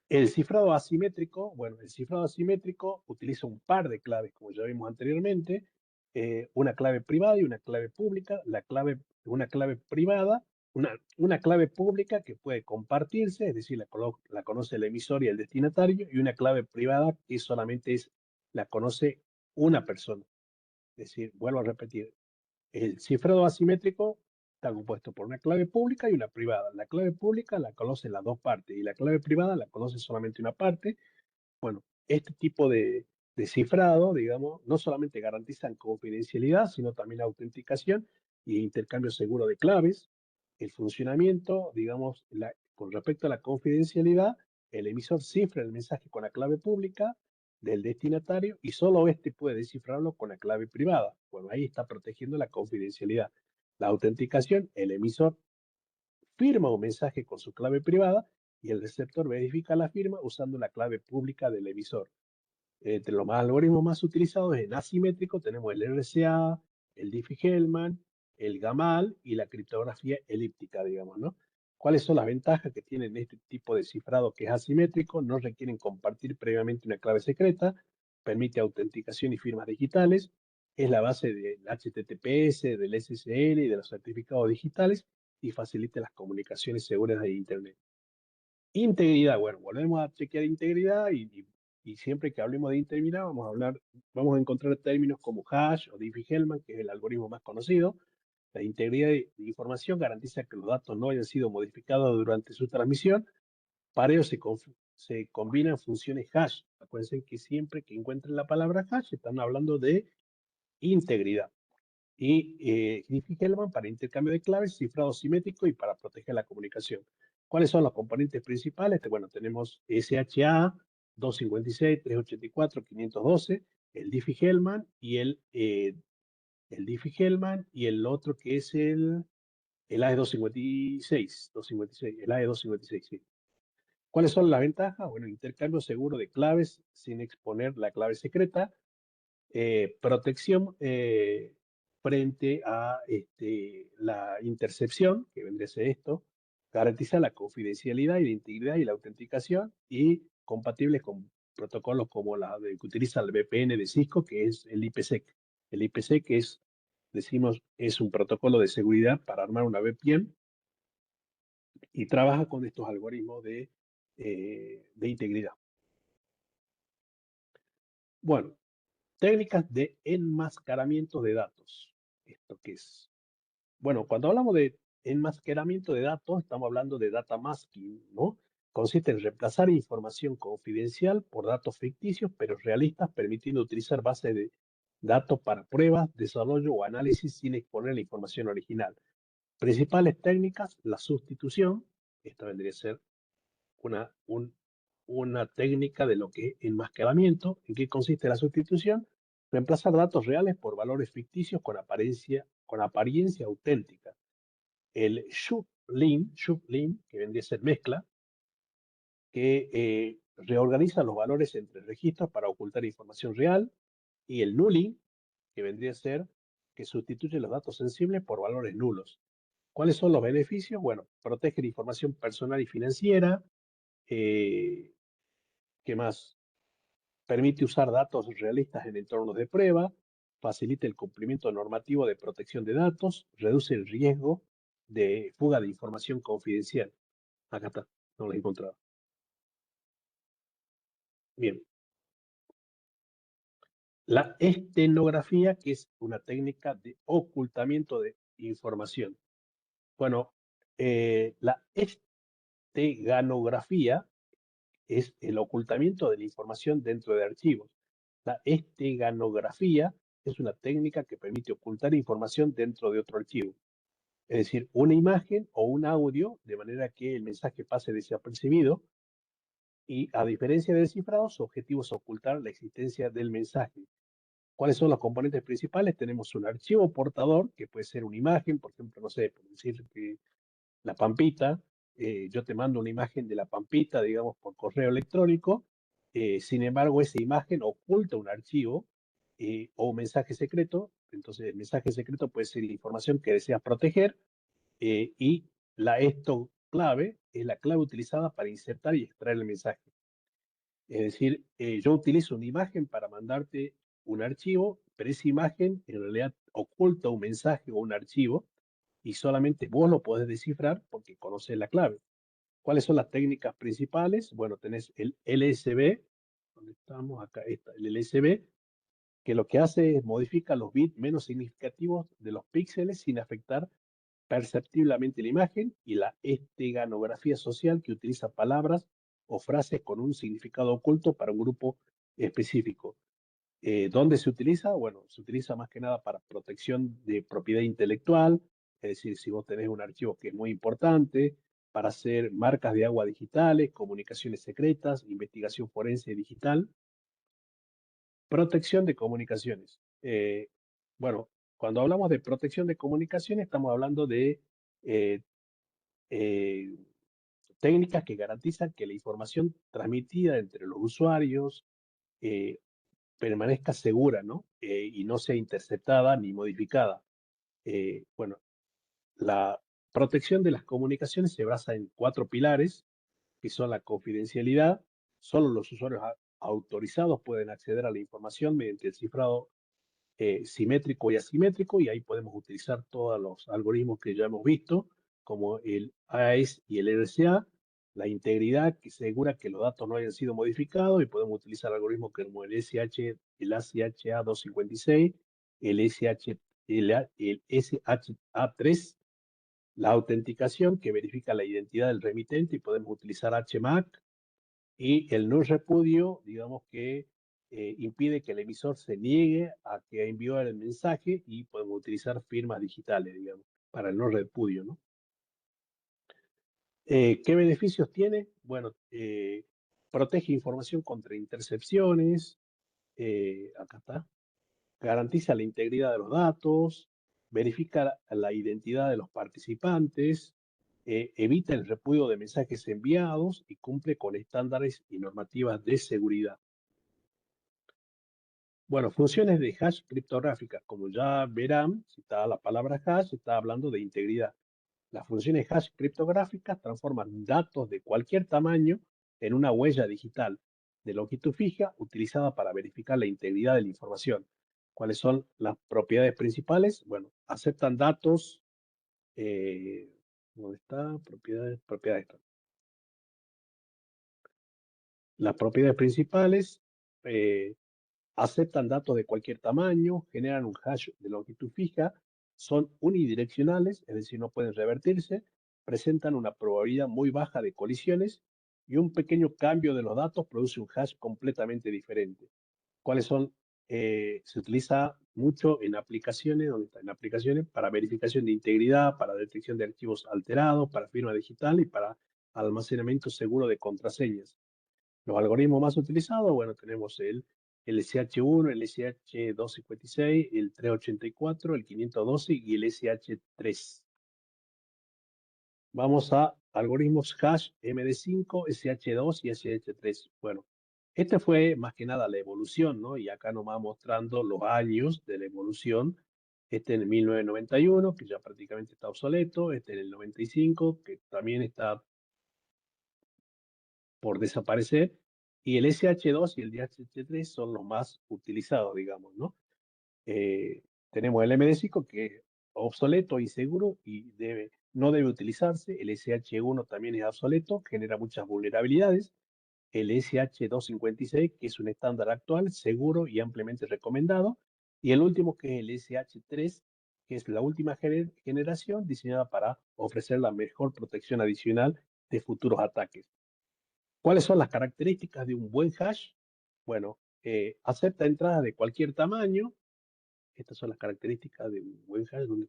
el cifrado asimétrico, bueno, el cifrado asimétrico utiliza un par de claves, como ya vimos anteriormente, una clave privada y una clave pública. Una clave privada, una clave pública que puede compartirse, es decir, la conoce el emisor y el destinatario, y una clave privada que solamente la conoce una persona. Es decir, vuelvo a repetir, el cifrado asimétrico está compuesto por una clave pública y una privada. La clave pública la conocen las dos partes y la clave privada la conoce solamente una parte. Bueno, este tipo de cifrado, digamos, no solamente garantizan confidencialidad, sino también autenticación y intercambio seguro de claves. El funcionamiento, digamos, con respecto a la confidencialidad, el emisor cifra el mensaje con la clave pública del destinatario y solo este puede descifrarlo con la clave privada. Bueno, ahí está protegiendo la confidencialidad. La autenticación, el emisor firma un mensaje con su clave privada y el receptor verifica la firma usando la clave pública del emisor. Entre los algoritmos más utilizados en asimétrico tenemos el RCA, el Diffie-Hellman, el GAMAL y la criptografía elíptica, digamos, ¿no? ¿Cuáles son las ventajas que tienen este tipo de cifrado que es asimétrico? No requieren compartir previamente una clave secreta, permite autenticación y firmas digitales, es la base del HTTPS, del SSL y de los certificados digitales y facilita las comunicaciones seguras de Internet. Integridad, bueno, volvemos a chequear integridad y siempre que hablemos de integridad vamos a encontrar términos como hash o Diffie-Hellman, que es el algoritmo más conocido. La integridad de información garantiza que los datos no hayan sido modificados durante su transmisión. Para ello se combinan funciones hash. Acuérdense que siempre que encuentren la palabra hash están hablando de integridad. Y Diffie-Hellman para intercambio de claves, cifrado simétrico y para proteger la comunicación. ¿Cuáles son los componentes principales? Bueno, tenemos SHA 256, 384, 512, el Diffie-Hellman y el Diffie-Hellman y el otro que es el AE256, 256, el AE256, sí. ¿Cuáles son las ventajas? Bueno, intercambio seguro de claves sin exponer la clave secreta, Protección frente a la intercepción, que vendría a ser esto, garantiza la confidencialidad y la integridad y la autenticación y compatible con protocolos como la de, que utiliza el VPN de Cisco, que es el IPsec. El IPsec es, decimos, es un protocolo de seguridad para armar una VPN y trabaja con estos algoritmos de integridad. Bueno, técnicas de enmascaramiento de datos. ¿Esto qué es? Bueno, cuando hablamos de enmascaramiento de datos, estamos hablando de data masking, ¿no? Consiste en reemplazar información confidencial por datos ficticios, pero realistas, permitiendo utilizar bases de datos para pruebas, desarrollo o análisis sin exponer la información original. Principales técnicas, la sustitución, esta vendría a ser una, una técnica de lo que es enmascaramiento. ¿En qué consiste la sustitución? Reemplazar datos reales por valores ficticios con apariencia auténtica. El shuffling, que vendría a ser mezcla, que reorganiza los valores entre registros para ocultar información real, y el nulling, que vendría a ser que sustituye los datos sensibles por valores nulos. ¿Cuáles son los beneficios? Bueno, protege la información personal y financiera. Eh, ¿Qué más? Permite usar datos realistas en entornos de prueba, facilita el cumplimiento normativo de protección de datos, reduce el riesgo de fuga de información confidencial. Acá está, no lo he encontrado. Bien, la estenografía, que es una técnica de ocultamiento de información. Bueno, la esteganografía es el ocultamiento de la información dentro de archivos. La esteganografía es una técnica que permite ocultar información dentro de otro archivo. Es decir, una imagen o un audio, de manera que el mensaje pase desapercibido. Y a diferencia del cifrado, su objetivo es ocultar la existencia del mensaje. ¿Cuáles son los componentes principales? Tenemos un archivo portador, que puede ser una imagen, por ejemplo, no sé, por decir que la Pampita, yo te mando una imagen de la Pampita, digamos, por correo electrónico. Sin embargo, esa imagen oculta un archivo o un mensaje secreto. Entonces, el mensaje secreto puede ser información que deseas proteger, y esto clave es la clave utilizada para insertar y extraer el mensaje. Es decir, yo utilizo una imagen para mandarte un archivo, pero esa imagen en realidad oculta un mensaje o un archivo y solamente vos lo podés descifrar porque conoces la clave. ¿Cuáles son las técnicas principales? Bueno, tenés el LSB, ¿dónde estamos? Acá está, el LSB, que lo que hace es modifica los bits menos significativos de los píxeles sin afectar perceptiblemente la imagen, y la esteganografía social, que utiliza palabras o frases con un significado oculto para un grupo específico. ¿Dónde se utiliza? Bueno, se utiliza más que nada para protección de propiedad intelectual, es decir, si vos tenés un archivo que es muy importante, para hacer marcas de agua digitales, comunicaciones secretas, investigación forense digital. Protección de comunicaciones. Bueno, cuando hablamos de protección de comunicaciones, estamos hablando de eh, eh, técnicas que garantizan que la información transmitida entre los usuarios eh, permanezca segura, ¿no? Y no sea interceptada ni modificada. Bueno, la protección de las comunicaciones se basa en 4 pilares, que son la confidencialidad. Solo los usuarios autorizados pueden acceder a la información mediante el cifrado simétrico y asimétrico, y ahí podemos utilizar todos los algoritmos que ya hemos visto, como el AES y el RSA, la integridad que asegura que los datos no hayan sido modificados, y podemos utilizar algoritmos como el SH, el ACHA 256, el SH, el SHA3, la autenticación que verifica la identidad del remitente, y podemos utilizar HMAC, y el no repudio, digamos que impide que el emisor se niegue a que envió el mensaje, y podemos utilizar firmas digitales, digamos, para el no repudio, ¿no? ¿Qué beneficios tiene? Bueno, protege información contra intercepciones, acá está, garantiza la integridad de los datos, verifica la identidad de los participantes, evita el repudio de mensajes enviados y cumple con estándares y normativas de seguridad. Bueno, funciones de hash criptográficas, como ya verán, si está la palabra hash, está hablando de integridad. Las funciones hash criptográficas transforman datos de cualquier tamaño en una huella digital de longitud fija utilizada para verificar la integridad de la información. ¿Cuáles son las propiedades principales? Bueno, aceptan datos. eh, ¿Dónde está? Propiedades, propiedades. Las propiedades principales eh, aceptan datos de cualquier tamaño, generan un hash de longitud fija, son unidireccionales, es decir, no pueden revertirse, presentan una probabilidad muy baja de colisiones y un pequeño cambio de los datos produce un hash completamente diferente. ¿Cuáles son? Se utiliza mucho en aplicaciones, ¿dónde está? En aplicaciones para verificación de integridad, para detección de archivos alterados, para firma digital y para almacenamiento seguro de contraseñas. Los algoritmos más utilizados, bueno, tenemos el SH1, el SH256, el 384, el 512 y el SH3. Vamos a algoritmos hash MD5, SH2 y SH3. Bueno, este fue más que nada la evolución, ¿no? Y acá nos va mostrando los años de la evolución. Este en el 1991, que ya prácticamente está obsoleto. Este en el 95, que también está por desaparecer, y el SH2 y el DHT3 son los más utilizados, digamos, ¿no? Tenemos el MD5 que es obsoleto, inseguro y no debe utilizarse. El SH1 también es obsoleto, genera muchas vulnerabilidades. El SH256, que es un estándar actual, seguro y ampliamente recomendado. Y el último, que es el SH3, que es la última generación diseñada para ofrecer la mejor protección adicional de futuros ataques. ¿Cuáles son las características de un buen hash? Bueno, acepta entradas de cualquier tamaño. Estas son las características de un buen hash. ¿Dónde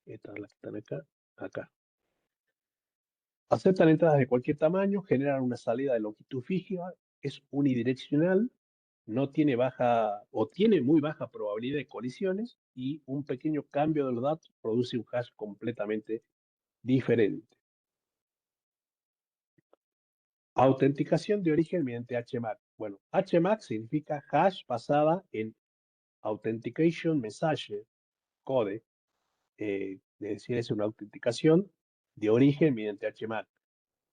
están las que están acá? Acá. Aceptan entradas de cualquier tamaño, generan una salida de longitud fija, es unidireccional, no tiene baja o tiene muy baja probabilidad de colisiones y un pequeño cambio de los datos produce un hash completamente diferente. Autenticación de origen mediante HMAC. Bueno, HMAC significa hash basada en Authentication Message Code, es decir, es una autenticación de origen mediante HMAC.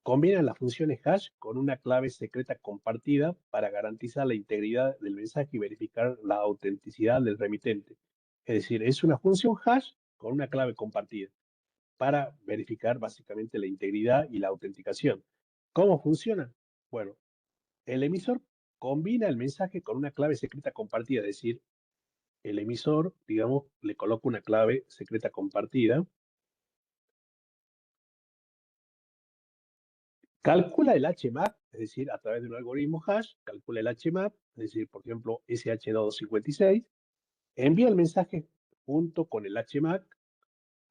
Combinan las funciones hash con una clave secreta compartida para garantizar la integridad del mensaje y verificar la autenticidad del remitente. Es decir, es una función hash con una clave compartida para verificar básicamente la integridad y la autenticación. ¿Cómo funciona? Bueno, el emisor combina el mensaje con una clave secreta compartida, es decir, el emisor, digamos, le coloca una clave secreta compartida, calcula el HMAC, es decir, a través de un algoritmo hash, calcula el HMAC, es decir, por ejemplo, SH256, envía el mensaje junto con el HMAC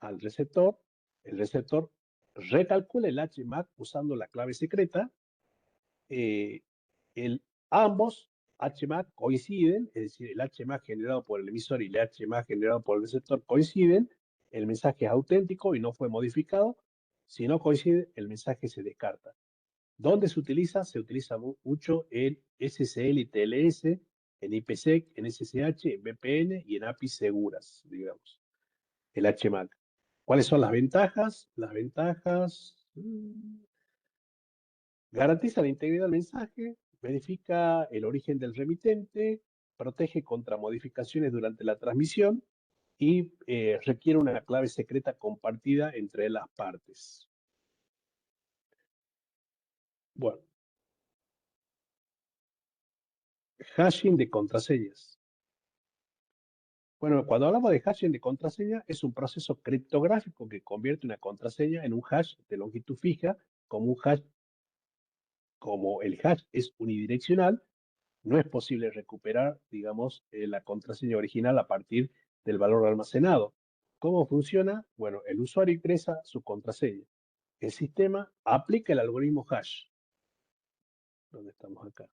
al receptor, el receptor recalcula el HMAC usando la clave secreta, eh, ambos HMAC coinciden, es decir, el HMAC generado por el emisor y el HMAC generado por el receptor coinciden, el mensaje es auténtico y no fue modificado. Si no coincide, el mensaje se descarta. ¿Dónde se utiliza? Se utiliza mucho en SSL y TLS, en IPsec, en SSH, en VPN y en APIs seguras, digamos, el HMAC. ¿Cuáles son las ventajas? Las ventajas garantiza la integridad del mensaje, verifica el origen del remitente, protege contra modificaciones durante la transmisión y requiere una clave secreta compartida entre las partes. Bueno, hashing de contraseñas. Bueno, cuando hablamos de hashing de contraseña, es un proceso criptográfico que convierte una contraseña en un hash de longitud fija, como un hash, como el hash es unidireccional, no es posible recuperar, digamos, la contraseña original a partir del valor almacenado. ¿Cómo funciona? Bueno, el usuario ingresa su contraseña. El sistema aplica el algoritmo hash. ¿Dónde estamos acá?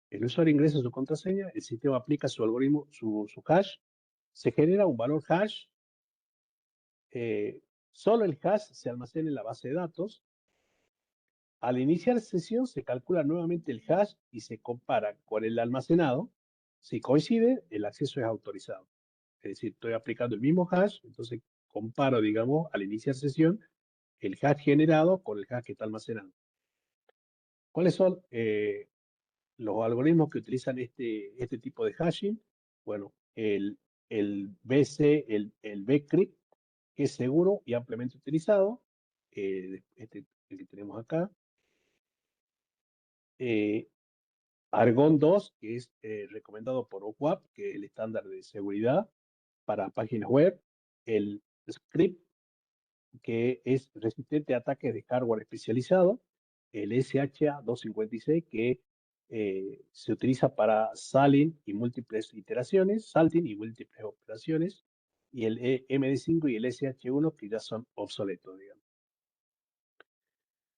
El usuario ingresa su contraseña, el sistema aplica su algoritmo, su hash, se genera un valor hash, solo el hash se almacena en la base de datos, Al iniciar sesión se calcula nuevamente el hash y se compara con el almacenado. Si coincide, el acceso es autorizado. Es decir, estoy aplicando el mismo hash, entonces comparo, digamos, al iniciar sesión, el hash generado con el hash que está almacenado. ¿Cuáles son los algoritmos que utilizan este tipo de hashing? Bueno, el BC, el bcrypt, que es seguro y ampliamente utilizado, el que tenemos acá. Eh, Argon 2, que es recomendado por OWASP, que es el estándar de seguridad para páginas web. El script, que es resistente a ataques de hardware especializado. El SHA-256, que se utiliza para salting y múltiples operaciones. Y el MD5 y el SH1, que ya son obsoletos, digamos.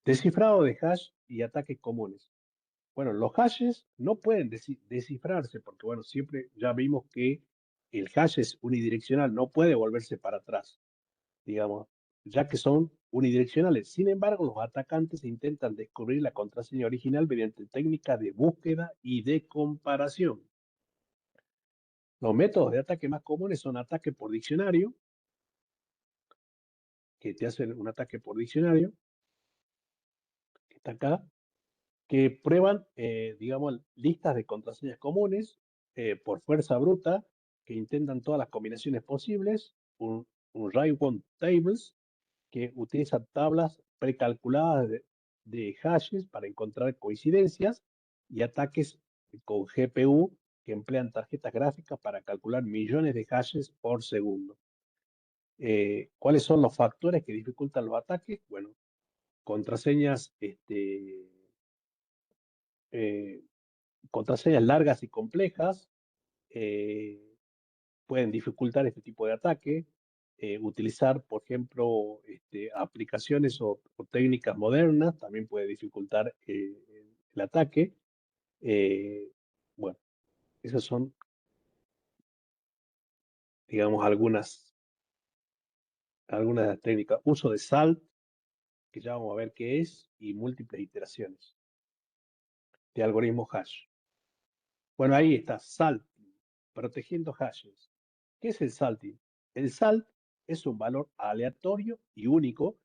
Descifrado de hash y ataques comunes. Bueno, los hashes no pueden descifrarse porque, bueno, siempre ya vimos que el hash es unidireccional, no puede volverse para atrás, digamos, ya que son unidireccionales. Sin embargo, los atacantes intentan descubrir la contraseña original mediante técnicas de búsqueda y de comparación. Los métodos de ataque más comunes son ataque por diccionario, que te hacen un ataque por diccionario, que está acá, que prueban, digamos, listas de contraseñas comunes por fuerza bruta, que intentan todas las combinaciones posibles, un Write-One Tables, que utiliza tablas precalculadas de hashes para encontrar coincidencias, y ataques con GPU, que emplean tarjetas gráficas para calcular millones de hashes por segundo. ¿Cuáles son los factores que dificultan los ataques? Bueno, contraseñas eh, contraseñas largas y complejas eh, pueden dificultar este tipo de ataque. Utilizar, por ejemplo, aplicaciones o técnicas modernas también puede dificultar el ataque. Bueno, esas son, digamos, algunas de las técnicas. Uso de SALT, que ya vamos a ver qué es, y múltiples iteraciones de algoritmos hash. Bueno, ahí está, SALT, protegiendo hashes. ¿Qué es el salting? El salt es un valor aleatorio y único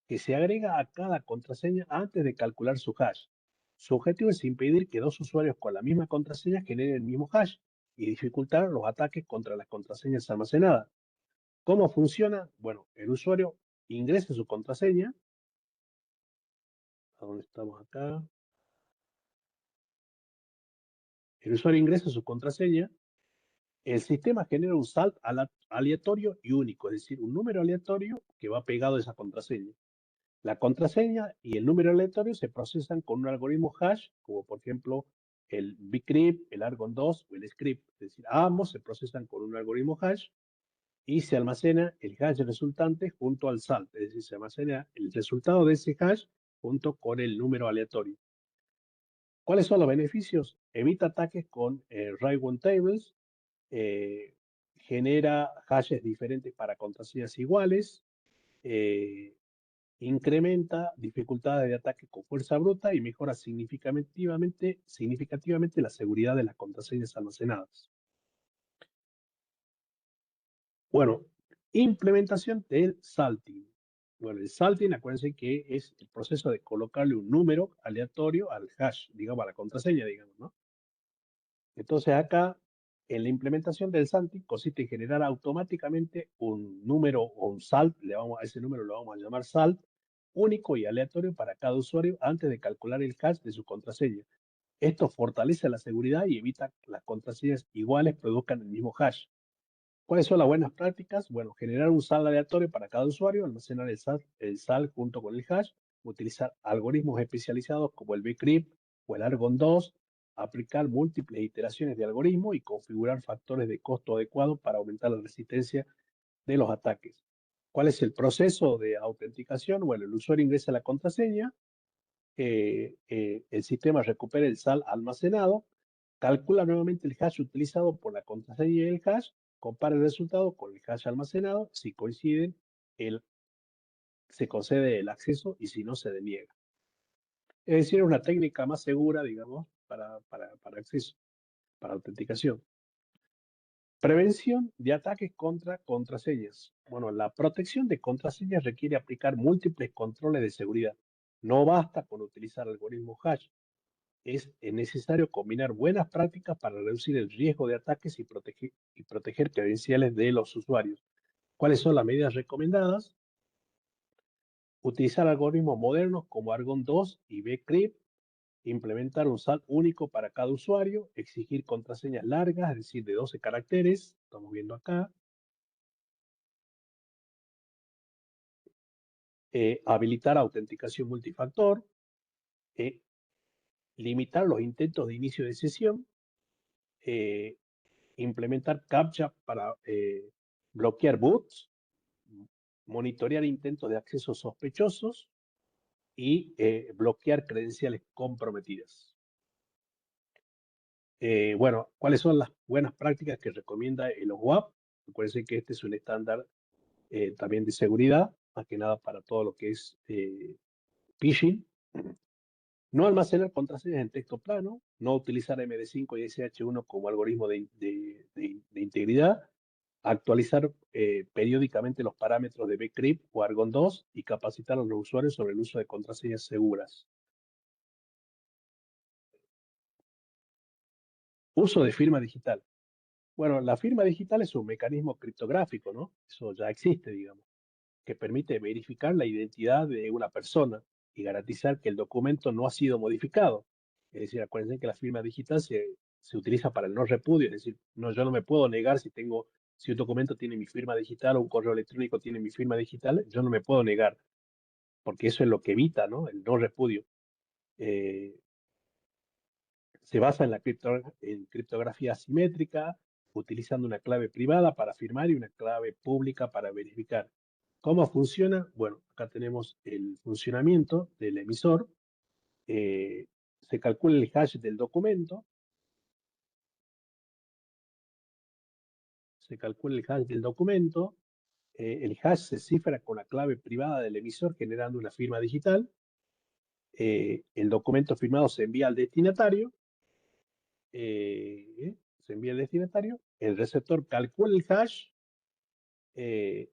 que se agrega a cada contraseña antes de calcular su hash. Su objetivo es impedir que dos usuarios con la misma contraseña generen el mismo hash y dificultar los ataques contra las contraseñas almacenadas. ¿Cómo funciona? Bueno, el usuario ingresa su contraseña. ¿A dónde estamos acá? El usuario ingresa su contraseña. El sistema genera un salt aleatorio y único, es decir, un número aleatorio que va pegado a esa contraseña. La contraseña y el número aleatorio se procesan con un algoritmo hash, como por ejemplo el bcrypt, el argon 2 o el script. Es decir, ambos se procesan con un algoritmo hash y se almacena el hash resultante junto al salt. Es decir, se almacena el resultado de ese hash junto con el número aleatorio. ¿Cuáles son los beneficios? Evita ataques con write-one tables, eh, genera hashes diferentes para contraseñas iguales, eh, incrementa dificultades de ataque con fuerza bruta y mejora significativamente la seguridad de las contraseñas almacenadas. Bueno, implementación del salting. Bueno, el salting, acuérdense que es el proceso de colocarle un número aleatorio al hash, digamos, a la contraseña, digamos, ¿no? Entonces acá, en la implementación del salting, consiste en generar automáticamente un número o un salt, a ese número lo vamos a llamar salt, único y aleatorio para cada usuario antes de calcular el hash de su contraseña. Esto fortalece la seguridad y evita que las contraseñas iguales produzcan el mismo hash. ¿Cuáles son las buenas prácticas? Bueno, generar un sal aleatorio para cada usuario, almacenar el sal junto con el hash, utilizar algoritmos especializados como el bcrypt o el argon 2, aplicar múltiples iteraciones de algoritmo y configurar factores de costo adecuados para aumentar la resistencia de los ataques. ¿Cuál es el proceso de autenticación? Bueno, el usuario ingresa la contraseña, el sistema recupera el sal almacenado, calcula nuevamente el hash utilizado por la contraseña y el hash, compara el resultado con el hash almacenado, si coinciden, se concede el acceso y si no, se deniega. Es decir, es una técnica más segura, digamos, para acceso, para autenticación. Prevención de ataques contra contraseñas. Bueno, la protección de contraseñas requiere aplicar múltiples controles de seguridad. No basta con utilizar algoritmos hash. Es necesario combinar buenas prácticas para reducir el riesgo de ataques y proteger credenciales de los usuarios. ¿Cuáles son las medidas recomendadas? Utilizar algoritmos modernos como Argon 2 y Bcrypt, implementar un SAT único para cada usuario, exigir contraseñas largas, es decir, de 12 caracteres, estamos viendo acá, habilitar autenticación multifactor, eh, limitar los intentos de inicio de sesión, eh, implementar CAPTCHA para bloquear boots, monitorear intentos de acceso sospechosos y bloquear credenciales comprometidas. Bueno, ¿cuáles son las buenas prácticas que recomienda el OWASP? Recuerden que este es un estándar también de seguridad, más que nada para todo lo que es phishing. No almacenar contraseñas en texto plano, no utilizar MD5 y SH1 como algoritmo de integridad, actualizar periódicamente los parámetros de Bcrypt o Argon 2 y capacitar a los usuarios sobre el uso de contraseñas seguras. Uso de firma digital. Bueno, la firma digital es un mecanismo criptográfico, ¿no? Eso ya existe, digamos, que permite verificar la identidad de una persona y garantizar que el documento no ha sido modificado. Es decir, acuérdense que la firma digital se utiliza para el no repudio, es decir, no, yo no me puedo negar si un documento tiene mi firma digital o un correo electrónico tiene mi firma digital, yo no me puedo negar, porque eso es lo que evita, ¿no? El no repudio. Eh, Se basa en en criptografía asimétrica, utilizando una clave privada para firmar y una clave pública para verificar. ¿Cómo funciona? Bueno, acá tenemos el funcionamiento del emisor. Se calcula el hash del documento. Se calcula el hash del documento. El hash se cifra con la clave privada del emisor generando una firma digital. El documento firmado se envía al destinatario. Se envía al destinatario. El receptor calcula el hash eh,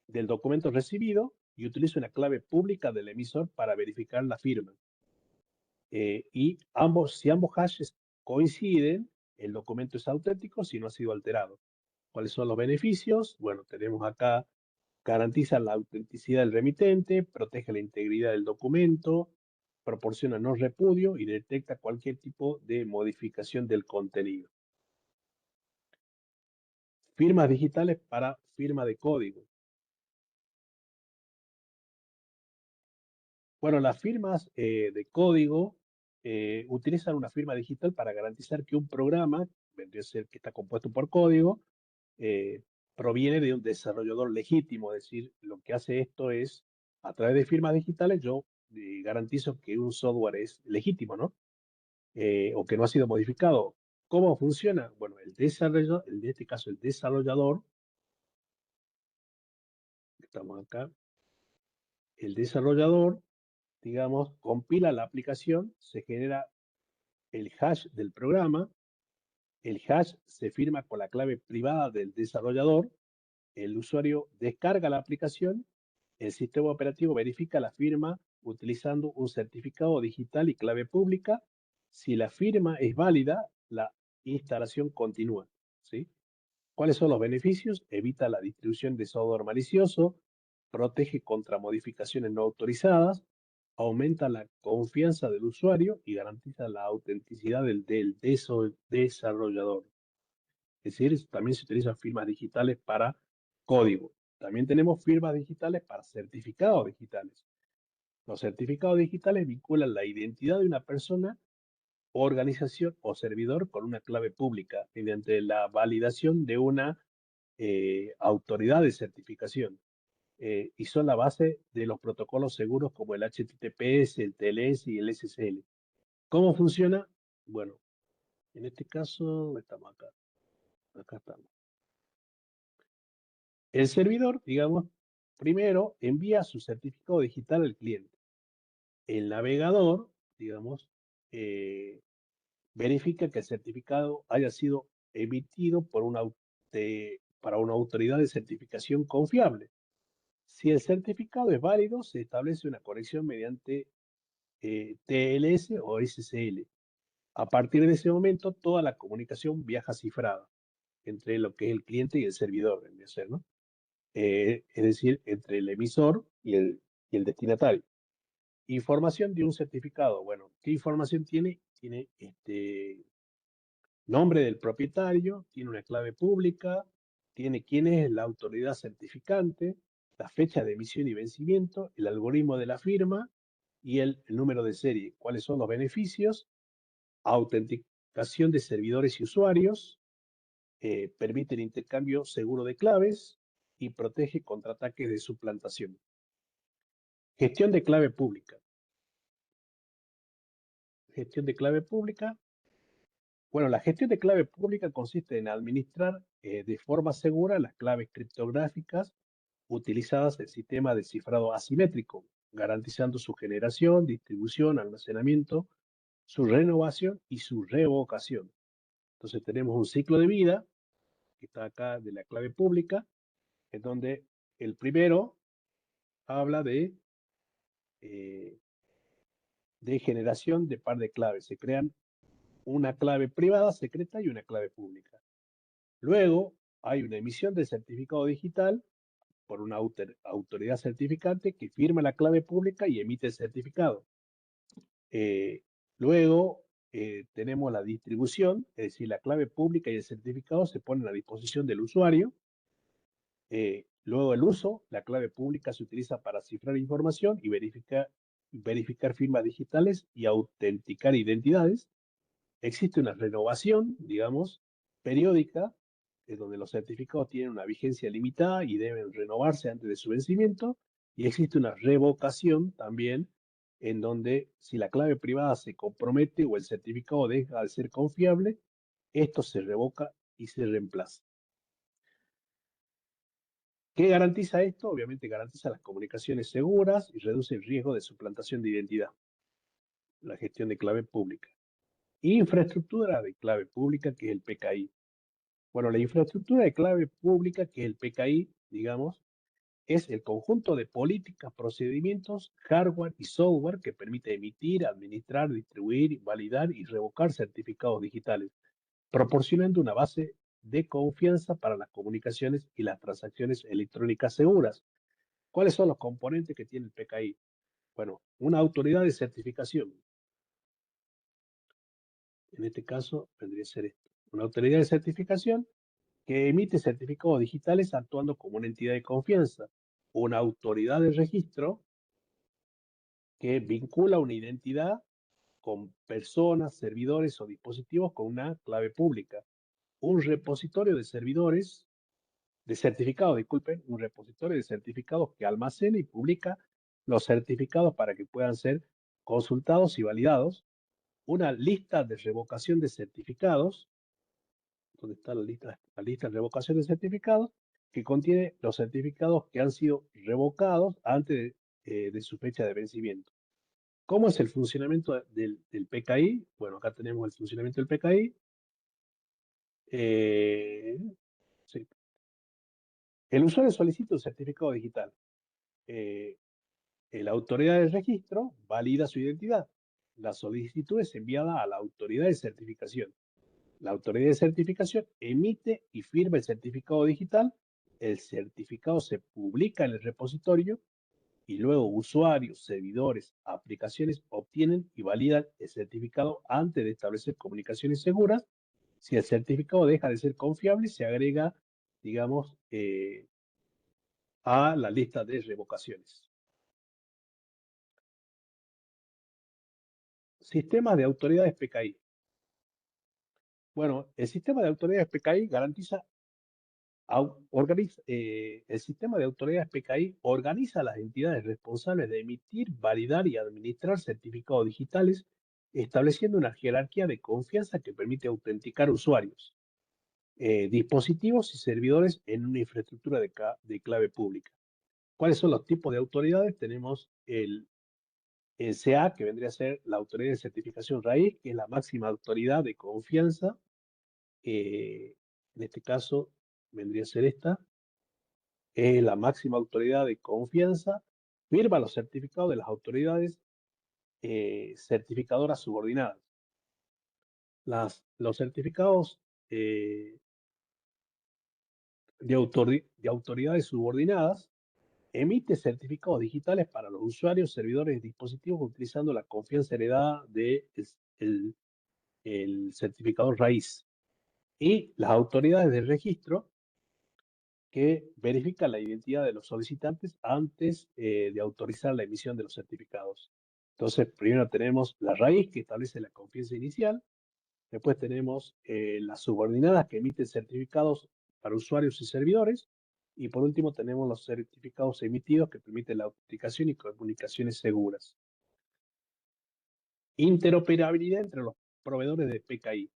del documento recibido y utiliza una clave pública del emisor para verificar la firma. Si ambos hashes coinciden, el documento es auténtico si no ha sido alterado. ¿Cuáles son los beneficios? Bueno, tenemos acá, garantiza la autenticidad del remitente, protege la integridad del documento, proporciona no repudio y detecta cualquier tipo de modificación del contenido. Firmas digitales para firma de código. Bueno, las firmas de código utilizan una firma digital para garantizar que un programa, vendría a ser que está compuesto por código, eh, proviene de un desarrollador legítimo. Es decir, lo que hace esto es, a través de firmas digitales, yo garantizo que un software es legítimo, ¿no? O que no ha sido modificado. ¿Cómo funciona? Bueno, en este caso el desarrollador, estamos acá, el desarrollador, digamos, compila la aplicación, se genera el hash del programa, el hash se firma con la clave privada del desarrollador, el usuario descarga la aplicación, el sistema operativo verifica la firma utilizando un certificado digital y clave pública. Si la firma es válida, la instalación continúa, ¿sí? ¿Cuáles son los beneficios? Evita la distribución de software malicioso, protege contra modificaciones no autorizadas, aumenta la confianza del usuario y garantiza la autenticidad del desarrollador. Es decir, también se utilizan firmas digitales para código. También tenemos firmas digitales para certificados digitales. Los certificados digitales vinculan la identidad de una persona, organización o servidor con una clave pública mediante la validación de una autoridad de certificación y son la base de los protocolos seguros como el HTTPS, el TLS y el SSL. ¿Cómo funciona? Bueno, en este caso estamos acá. Acá estamos. El servidor, digamos, primero envía su certificado digital al cliente. El navegador digamos, verifica que el certificado haya sido emitido por para una autoridad de certificación confiable. Si el certificado es válido, se establece una conexión mediante TLS o SSL. A partir de ese momento, toda la comunicación viaja cifrada entre lo que es el cliente y el servidor, vendría a ser, ¿no? Es decir, entre el emisor y el destinatario. Información de un certificado. Bueno, ¿qué información tiene? Tiene nombre del propietario, tiene una clave pública, tiene quién es la autoridad certificante, la fecha de emisión y vencimiento, el algoritmo de la firma y el número de serie. ¿Cuáles son los beneficios? Autenticación de servidores y usuarios, permite el intercambio seguro de claves y protege contra ataques de suplantación. Gestión de clave pública. Gestión de clave pública. Bueno, la gestión de clave pública consiste en administrar de forma segura las claves criptográficas utilizadas en sistemas de cifrado asimétrico, garantizando su generación, distribución, almacenamiento, su renovación y su revocación. Entonces tenemos un ciclo de vida que está acá de la clave pública, en donde el primero habla eh, de generación de par de claves. Se crean una clave privada secreta y una clave pública. Luego hay una emisión del certificado digital por una autoridad certificante que firma la clave pública y emite el certificado. Luego tenemos la distribución, es decir, la clave pública y el certificado se ponen a disposición del usuario. Luego el uso, la clave pública se utiliza para cifrar información y verificar firmas digitales y autenticar identidades. Existe una renovación, digamos, periódica, donde los certificados tienen una vigencia limitada y deben renovarse antes de su vencimiento. Y existe una revocación también, en donde si la clave privada se compromete o el certificado deja de ser confiable, esto se revoca y se reemplaza. ¿Qué garantiza esto? Obviamente garantiza las comunicaciones seguras y reduce el riesgo de suplantación de identidad. La gestión de clave pública. Infraestructura de clave pública, que es el PKI. Bueno, la infraestructura de clave pública, que es el PKI, digamos, es el conjunto de políticas, procedimientos, hardware y software que permite emitir, administrar, distribuir, validar y revocar certificados digitales, proporcionando una base de confianza para las comunicaciones y las transacciones electrónicas seguras. ¿Cuáles son los componentes que tiene el PKI? Bueno, una autoridad de certificación. En este caso vendría a ser esto. Una autoridad de certificación que emite certificados digitales actuando como una entidad de confianza. Una autoridad de registro que vincula una identidad con personas, servidores o dispositivos con una clave pública. Un repositorio de servidores, de certificados, disculpen, un repositorio de certificados que almacena y publica los certificados para que puedan ser consultados y validados. Una lista de revocación de certificados, donde está la lista de revocación de certificados, que contiene los certificados que han sido revocados antes de su fecha de vencimiento. ¿Cómo es el funcionamiento del PKI? Bueno, acá tenemos el funcionamiento del PKI. Sí. El usuario solicita un certificado digital. Eh, la autoridad de registro valida su identidad. La solicitud es enviada a la autoridad de certificación. La autoridad de certificación emite y firma el certificado digital. El certificado se publica en el repositorio y luego usuarios, servidores, aplicaciones obtienen y validan el certificado antes de establecer comunicaciones seguras. Si el certificado deja de ser confiable, se agrega, digamos, a la lista de revocaciones. Sistemas de autoridades PKI. Bueno, el sistema de autoridades PKI garantiza el sistema de autoridades PKI organiza a las entidades responsables de emitir, validar y administrar certificados digitales, estableciendo una jerarquía de confianza que permite autenticar usuarios, dispositivos y servidores en una infraestructura de, de clave pública. ¿Cuáles son los tipos de autoridades? Tenemos El CA, que vendría a ser la autoridad de certificación raíz, que es la máxima autoridad de confianza. En este caso, vendría a ser esta. Es la máxima autoridad de confianza. Firma los certificados de las autoridades certificadoras subordinadas. Los certificados eh, de autoridades subordinadas emite certificados digitales para los usuarios, servidores y dispositivos utilizando la confianza heredada del el certificador raíz. Y las autoridades de registro que verifican la identidad de los solicitantes antes de autorizar la emisión de los certificados. Entonces, primero tenemos la raíz que establece la confianza inicial. Después tenemos las subordinadas que emiten certificados para usuarios y servidores. Y por último tenemos los certificados emitidos que permiten la autenticación y comunicaciones seguras. Interoperabilidad entre los proveedores de PKI.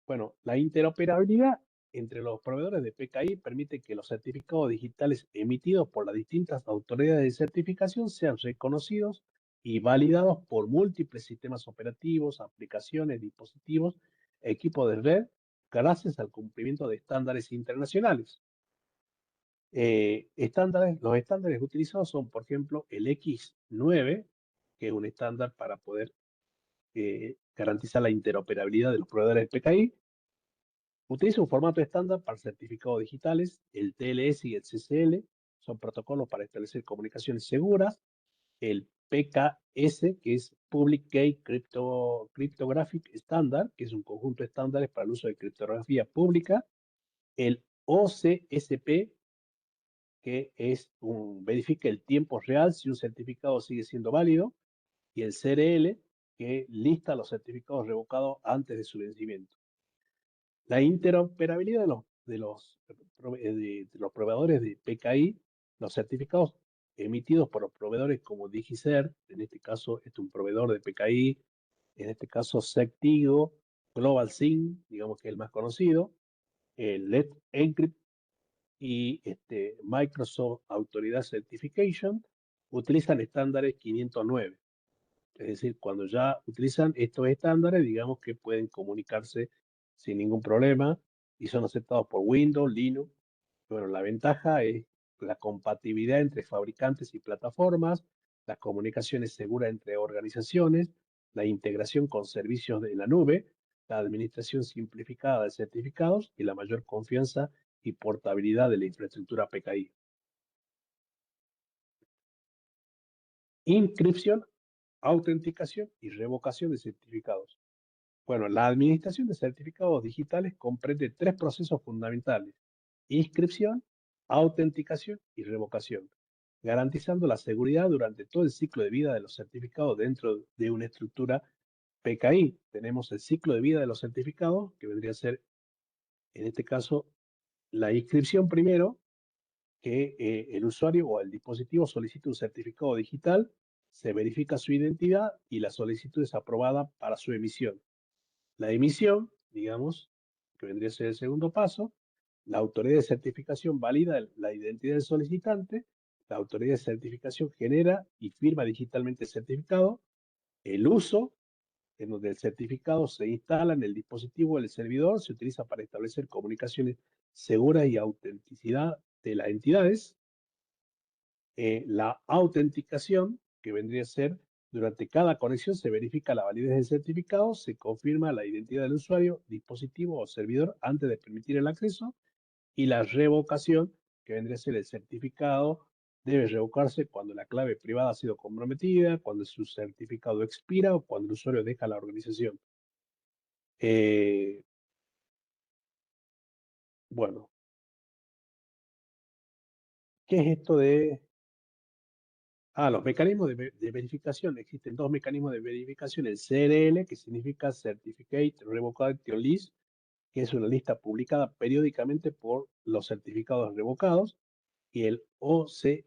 Bueno, la interoperabilidad entre los proveedores de PKI permite que los certificados digitales emitidos por las distintas autoridades de certificación sean reconocidos y validados por múltiples sistemas operativos, aplicaciones, dispositivos, equipos de red, gracias al cumplimiento de estándares internacionales. Los estándares utilizados son, por ejemplo, el X9, que es un estándar para poder garantizar la interoperabilidad de los proveedores de PKI. Utiliza un formato estándar para certificados digitales. El TLS y el CCL son protocolos para establecer comunicaciones seguras. El PKS, que es Public Key Cryptographic Standard, que es un conjunto de estándares para el uso de criptografía pública. El OCSP, que verifica el tiempo real si un certificado sigue siendo válido. Y el CRL, que lista los certificados revocados antes de su vencimiento. La interoperabilidad de los proveedores de PKI, los certificados emitidos por los proveedores como DigiCert, en este caso es un proveedor de PKI, en este caso Sectigo, GlobalSync, digamos que es el más conocido, el Let's Encrypt y Microsoft Autoridad Certification, utilizan estándares 509. Es decir, cuando ya utilizan estos estándares, digamos que pueden comunicarse sin ningún problema y son aceptados por Windows, Linux. Bueno, la ventaja es la compatibilidad entre fabricantes y plataformas, las comunicaciones seguras entre organizaciones, la integración con servicios de la nube, la administración simplificada de certificados y la mayor confianza y portabilidad de la infraestructura PKI. Inscripción, autenticación y revocación de certificados. Bueno, la administración de certificados digitales comprende tres procesos fundamentales: inscripción, autenticación y revocación, garantizando la seguridad durante todo el ciclo de vida de los certificados dentro de una estructura PKI. Tenemos el ciclo de vida de los certificados, que vendría a ser, en este caso, la inscripción primero, que el usuario o el dispositivo solicita un certificado digital, se verifica su identidad y la solicitud es aprobada para su emisión. La emisión, digamos, que vendría a ser el segundo paso, la autoridad de certificación valida la identidad del solicitante, la autoridad de certificación genera y firma digitalmente el certificado, el uso, en donde el certificado se instala en el dispositivo del servidor, se utiliza para establecer comunicaciones seguras y autenticidad de las entidades, la autenticación, que vendría a ser durante cada conexión se verifica la validez del certificado, se confirma la identidad del usuario, dispositivo o servidor antes de permitir el acceso, y la revocación, que vendría a ser el certificado, debe revocarse cuando la clave privada ha sido comprometida, cuando su certificado expira o cuando el usuario deja la organización. Eh, bueno, ¿qué es esto de los mecanismos de verificación? Existen dos mecanismos de verificación: el CRL, que significa Certificate Revocation List, que es una lista publicada periódicamente por los certificados revocados, y el OCSP,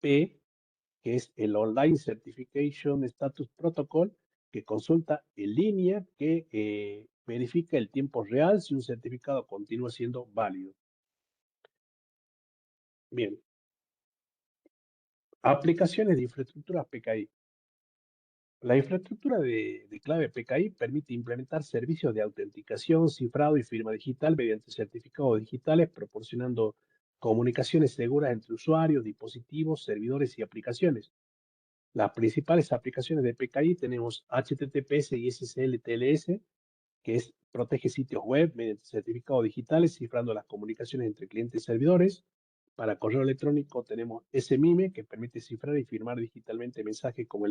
que es el Online Certification Status Protocol, que consulta en línea, que verifica el tiempo real si un certificado continúa siendo válido. Bien, Aplicaciones de infraestructura PKI. La infraestructura de clave PKI permite implementar servicios de autenticación, cifrado y firma digital mediante certificados digitales, proporcionando comunicaciones seguras entre usuarios, dispositivos, servidores y aplicaciones. Las principales aplicaciones de PKI tenemos HTTPS y SSL/TLS, que protege sitios web mediante certificados digitales, cifrando las comunicaciones entre clientes y servidores. Para correo electrónico tenemos SMIME, que permite cifrar y firmar digitalmente mensajes como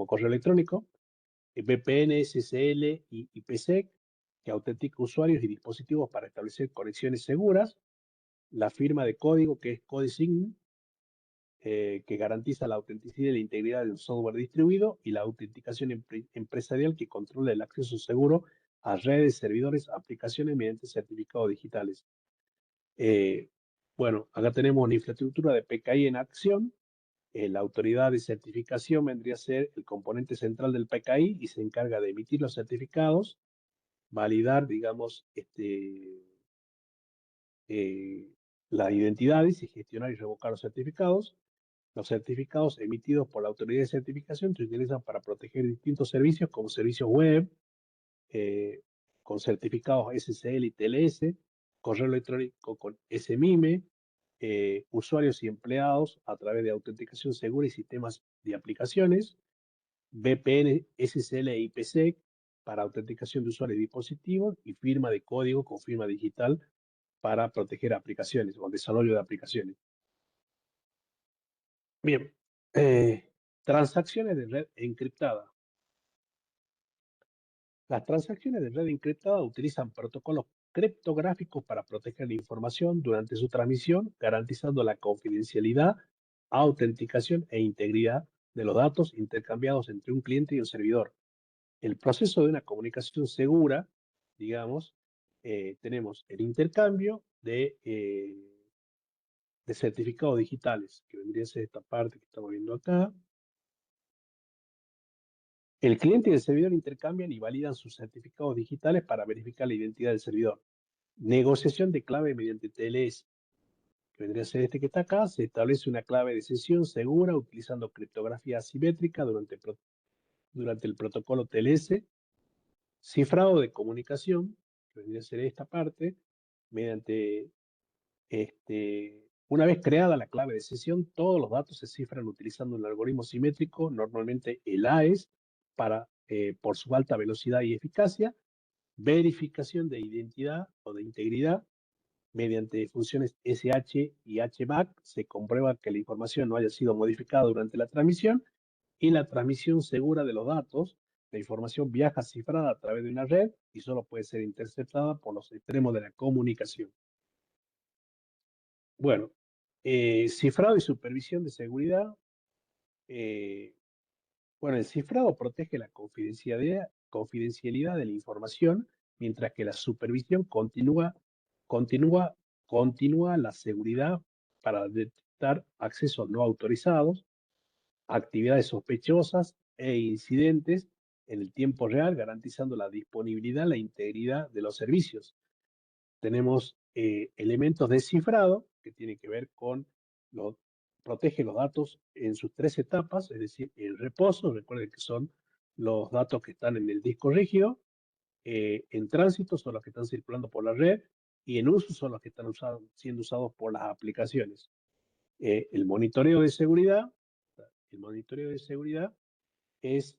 correo electrónico. VPN, SSL y IPsec, que autentica usuarios y dispositivos para establecer conexiones seguras. La firma de código, que es CodeSign, que garantiza la autenticidad y la integridad del software distribuido, y la autenticación empresarial, que controla el acceso seguro a redes, servidores, aplicaciones mediante certificados digitales. Bueno, acá tenemos una infraestructura de PKI en acción. La autoridad de certificación vendría a ser el componente central del PKI y se encarga de emitir los certificados, validar, digamos, las identidades y gestionar y revocar los certificados. Los certificados emitidos por la autoridad de certificación se utilizan para proteger distintos servicios como servicios web, eh, con certificados SSL y TLS, correo electrónico con SMIME, usuarios y empleados a través de autenticación segura y sistemas de aplicaciones, VPN, SSL e IPsec para autenticación de usuarios y dispositivos, y firma de código con firma digital para proteger aplicaciones o desarrollo de aplicaciones. Bien, transacciones de red encriptada. Las transacciones de red encriptada utilizan protocolos criptográficos para proteger la información durante su transmisión, garantizando la confidencialidad, autenticación e integridad de los datos intercambiados entre un cliente y un servidor. El proceso de una comunicación segura, digamos, tenemos el intercambio de certificados digitales, que vendría a ser esta parte que estamos viendo acá. El cliente y el servidor intercambian y validan sus certificados digitales para verificar la identidad del servidor. Negociación de clave mediante TLS, que vendría a ser este que está acá. Se establece una clave de sesión segura utilizando criptografía asimétrica durante el protocolo TLS. Cifrado de comunicación, que vendría a ser esta parte, mediante una vez creada la clave de sesión, todos los datos se cifran utilizando un algoritmo simétrico, normalmente el AES, por su alta velocidad y eficacia. Verificación de identidad o de integridad mediante funciones SH y HBAC. Se comprueba que la información no haya sido modificada durante la transmisión, y la transmisión segura de los datos. La información viaja cifrada a través de una red y solo puede ser interceptada por los extremos de la comunicación. Bueno, cifrado y supervisión de seguridad. eh, bueno, el cifrado protege la confidencialidad de la información, mientras que la supervisión continúa, continúa la seguridad para detectar accesos no autorizados, actividades sospechosas e incidentes en el tiempo real, garantizando la disponibilidad, la integridad de los servicios. Tenemos elementos de cifrado que tienen que ver con protege los datos en sus tres etapas, es decir, el reposo. Recuerden que son los datos que están en el disco rígido. En tránsito son los que están circulando por la red, y en uso son los que están siendo usados por las aplicaciones. El monitoreo de seguridad. El monitoreo de seguridad es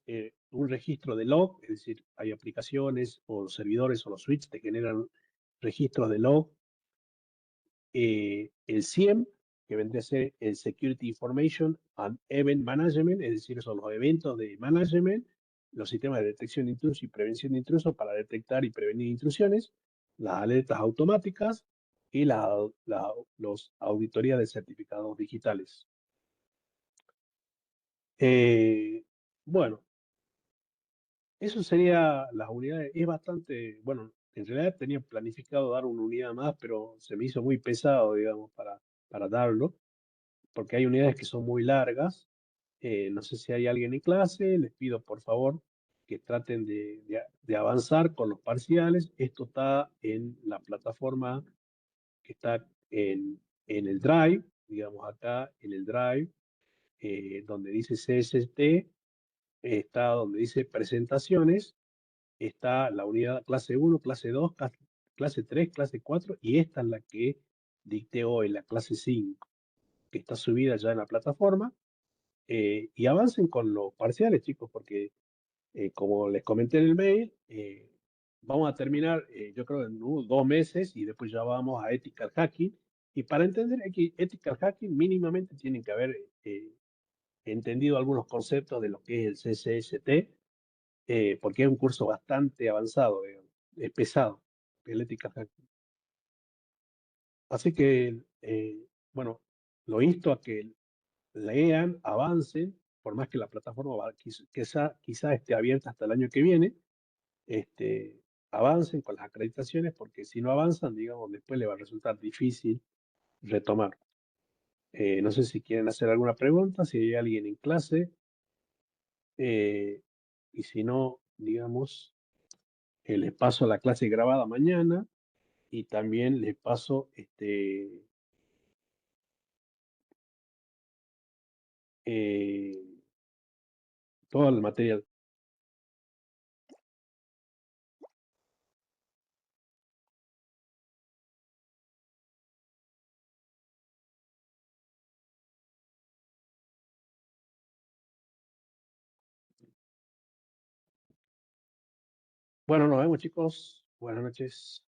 un registro de log, es decir, hay aplicaciones o los servidores o los switches que generan registros de log. El SIEM, que vendría a ser el Security Information and Event Management, es decir, son los eventos de management, los sistemas de detección de intrusos y prevención de intrusos para detectar y prevenir intrusiones, las alertas automáticas y los auditorías de certificados digitales. Bueno, eso sería las unidades. Es bastante, bueno, en realidad tenía planificado dar una unidad más, pero se me hizo muy pesado, digamos, para darlo, porque hay unidades que son muy largas. No sé si hay alguien en clase, les pido por favor que traten de avanzar con los parciales. Esto está en la plataforma que está en el Drive. digamos, acá en el Drive, donde dice CST, está donde dice presentaciones, está la unidad clase 1, clase 2, clase 3, clase 4, y esta es la que dicté hoy, la clase 5, que está subida ya en la plataforma. Y avancen con los parciales, chicos, porque como les comenté en el mail, vamos a terminar, yo creo, en 2 meses y después ya vamos a Ethical Hacking. Y para entender Ethical Hacking, mínimamente tienen que haber entendido algunos conceptos de lo que es el CSST, porque es un curso bastante avanzado, digamos, es pesado, el Ethical Hacking. Así que, bueno, lo insto a que lean, avancen, por más que la plataforma quizá esté abierta hasta el año que viene, este, avancen con las acreditaciones, porque si no avanzan, digamos, después le va a resultar difícil retomar. No sé si quieren hacer alguna pregunta, si hay alguien en clase, y si no, digamos, les paso la clase grabada mañana y también les paso eh, todo el material. Bueno, nos vemos, chicos. Buenas noches.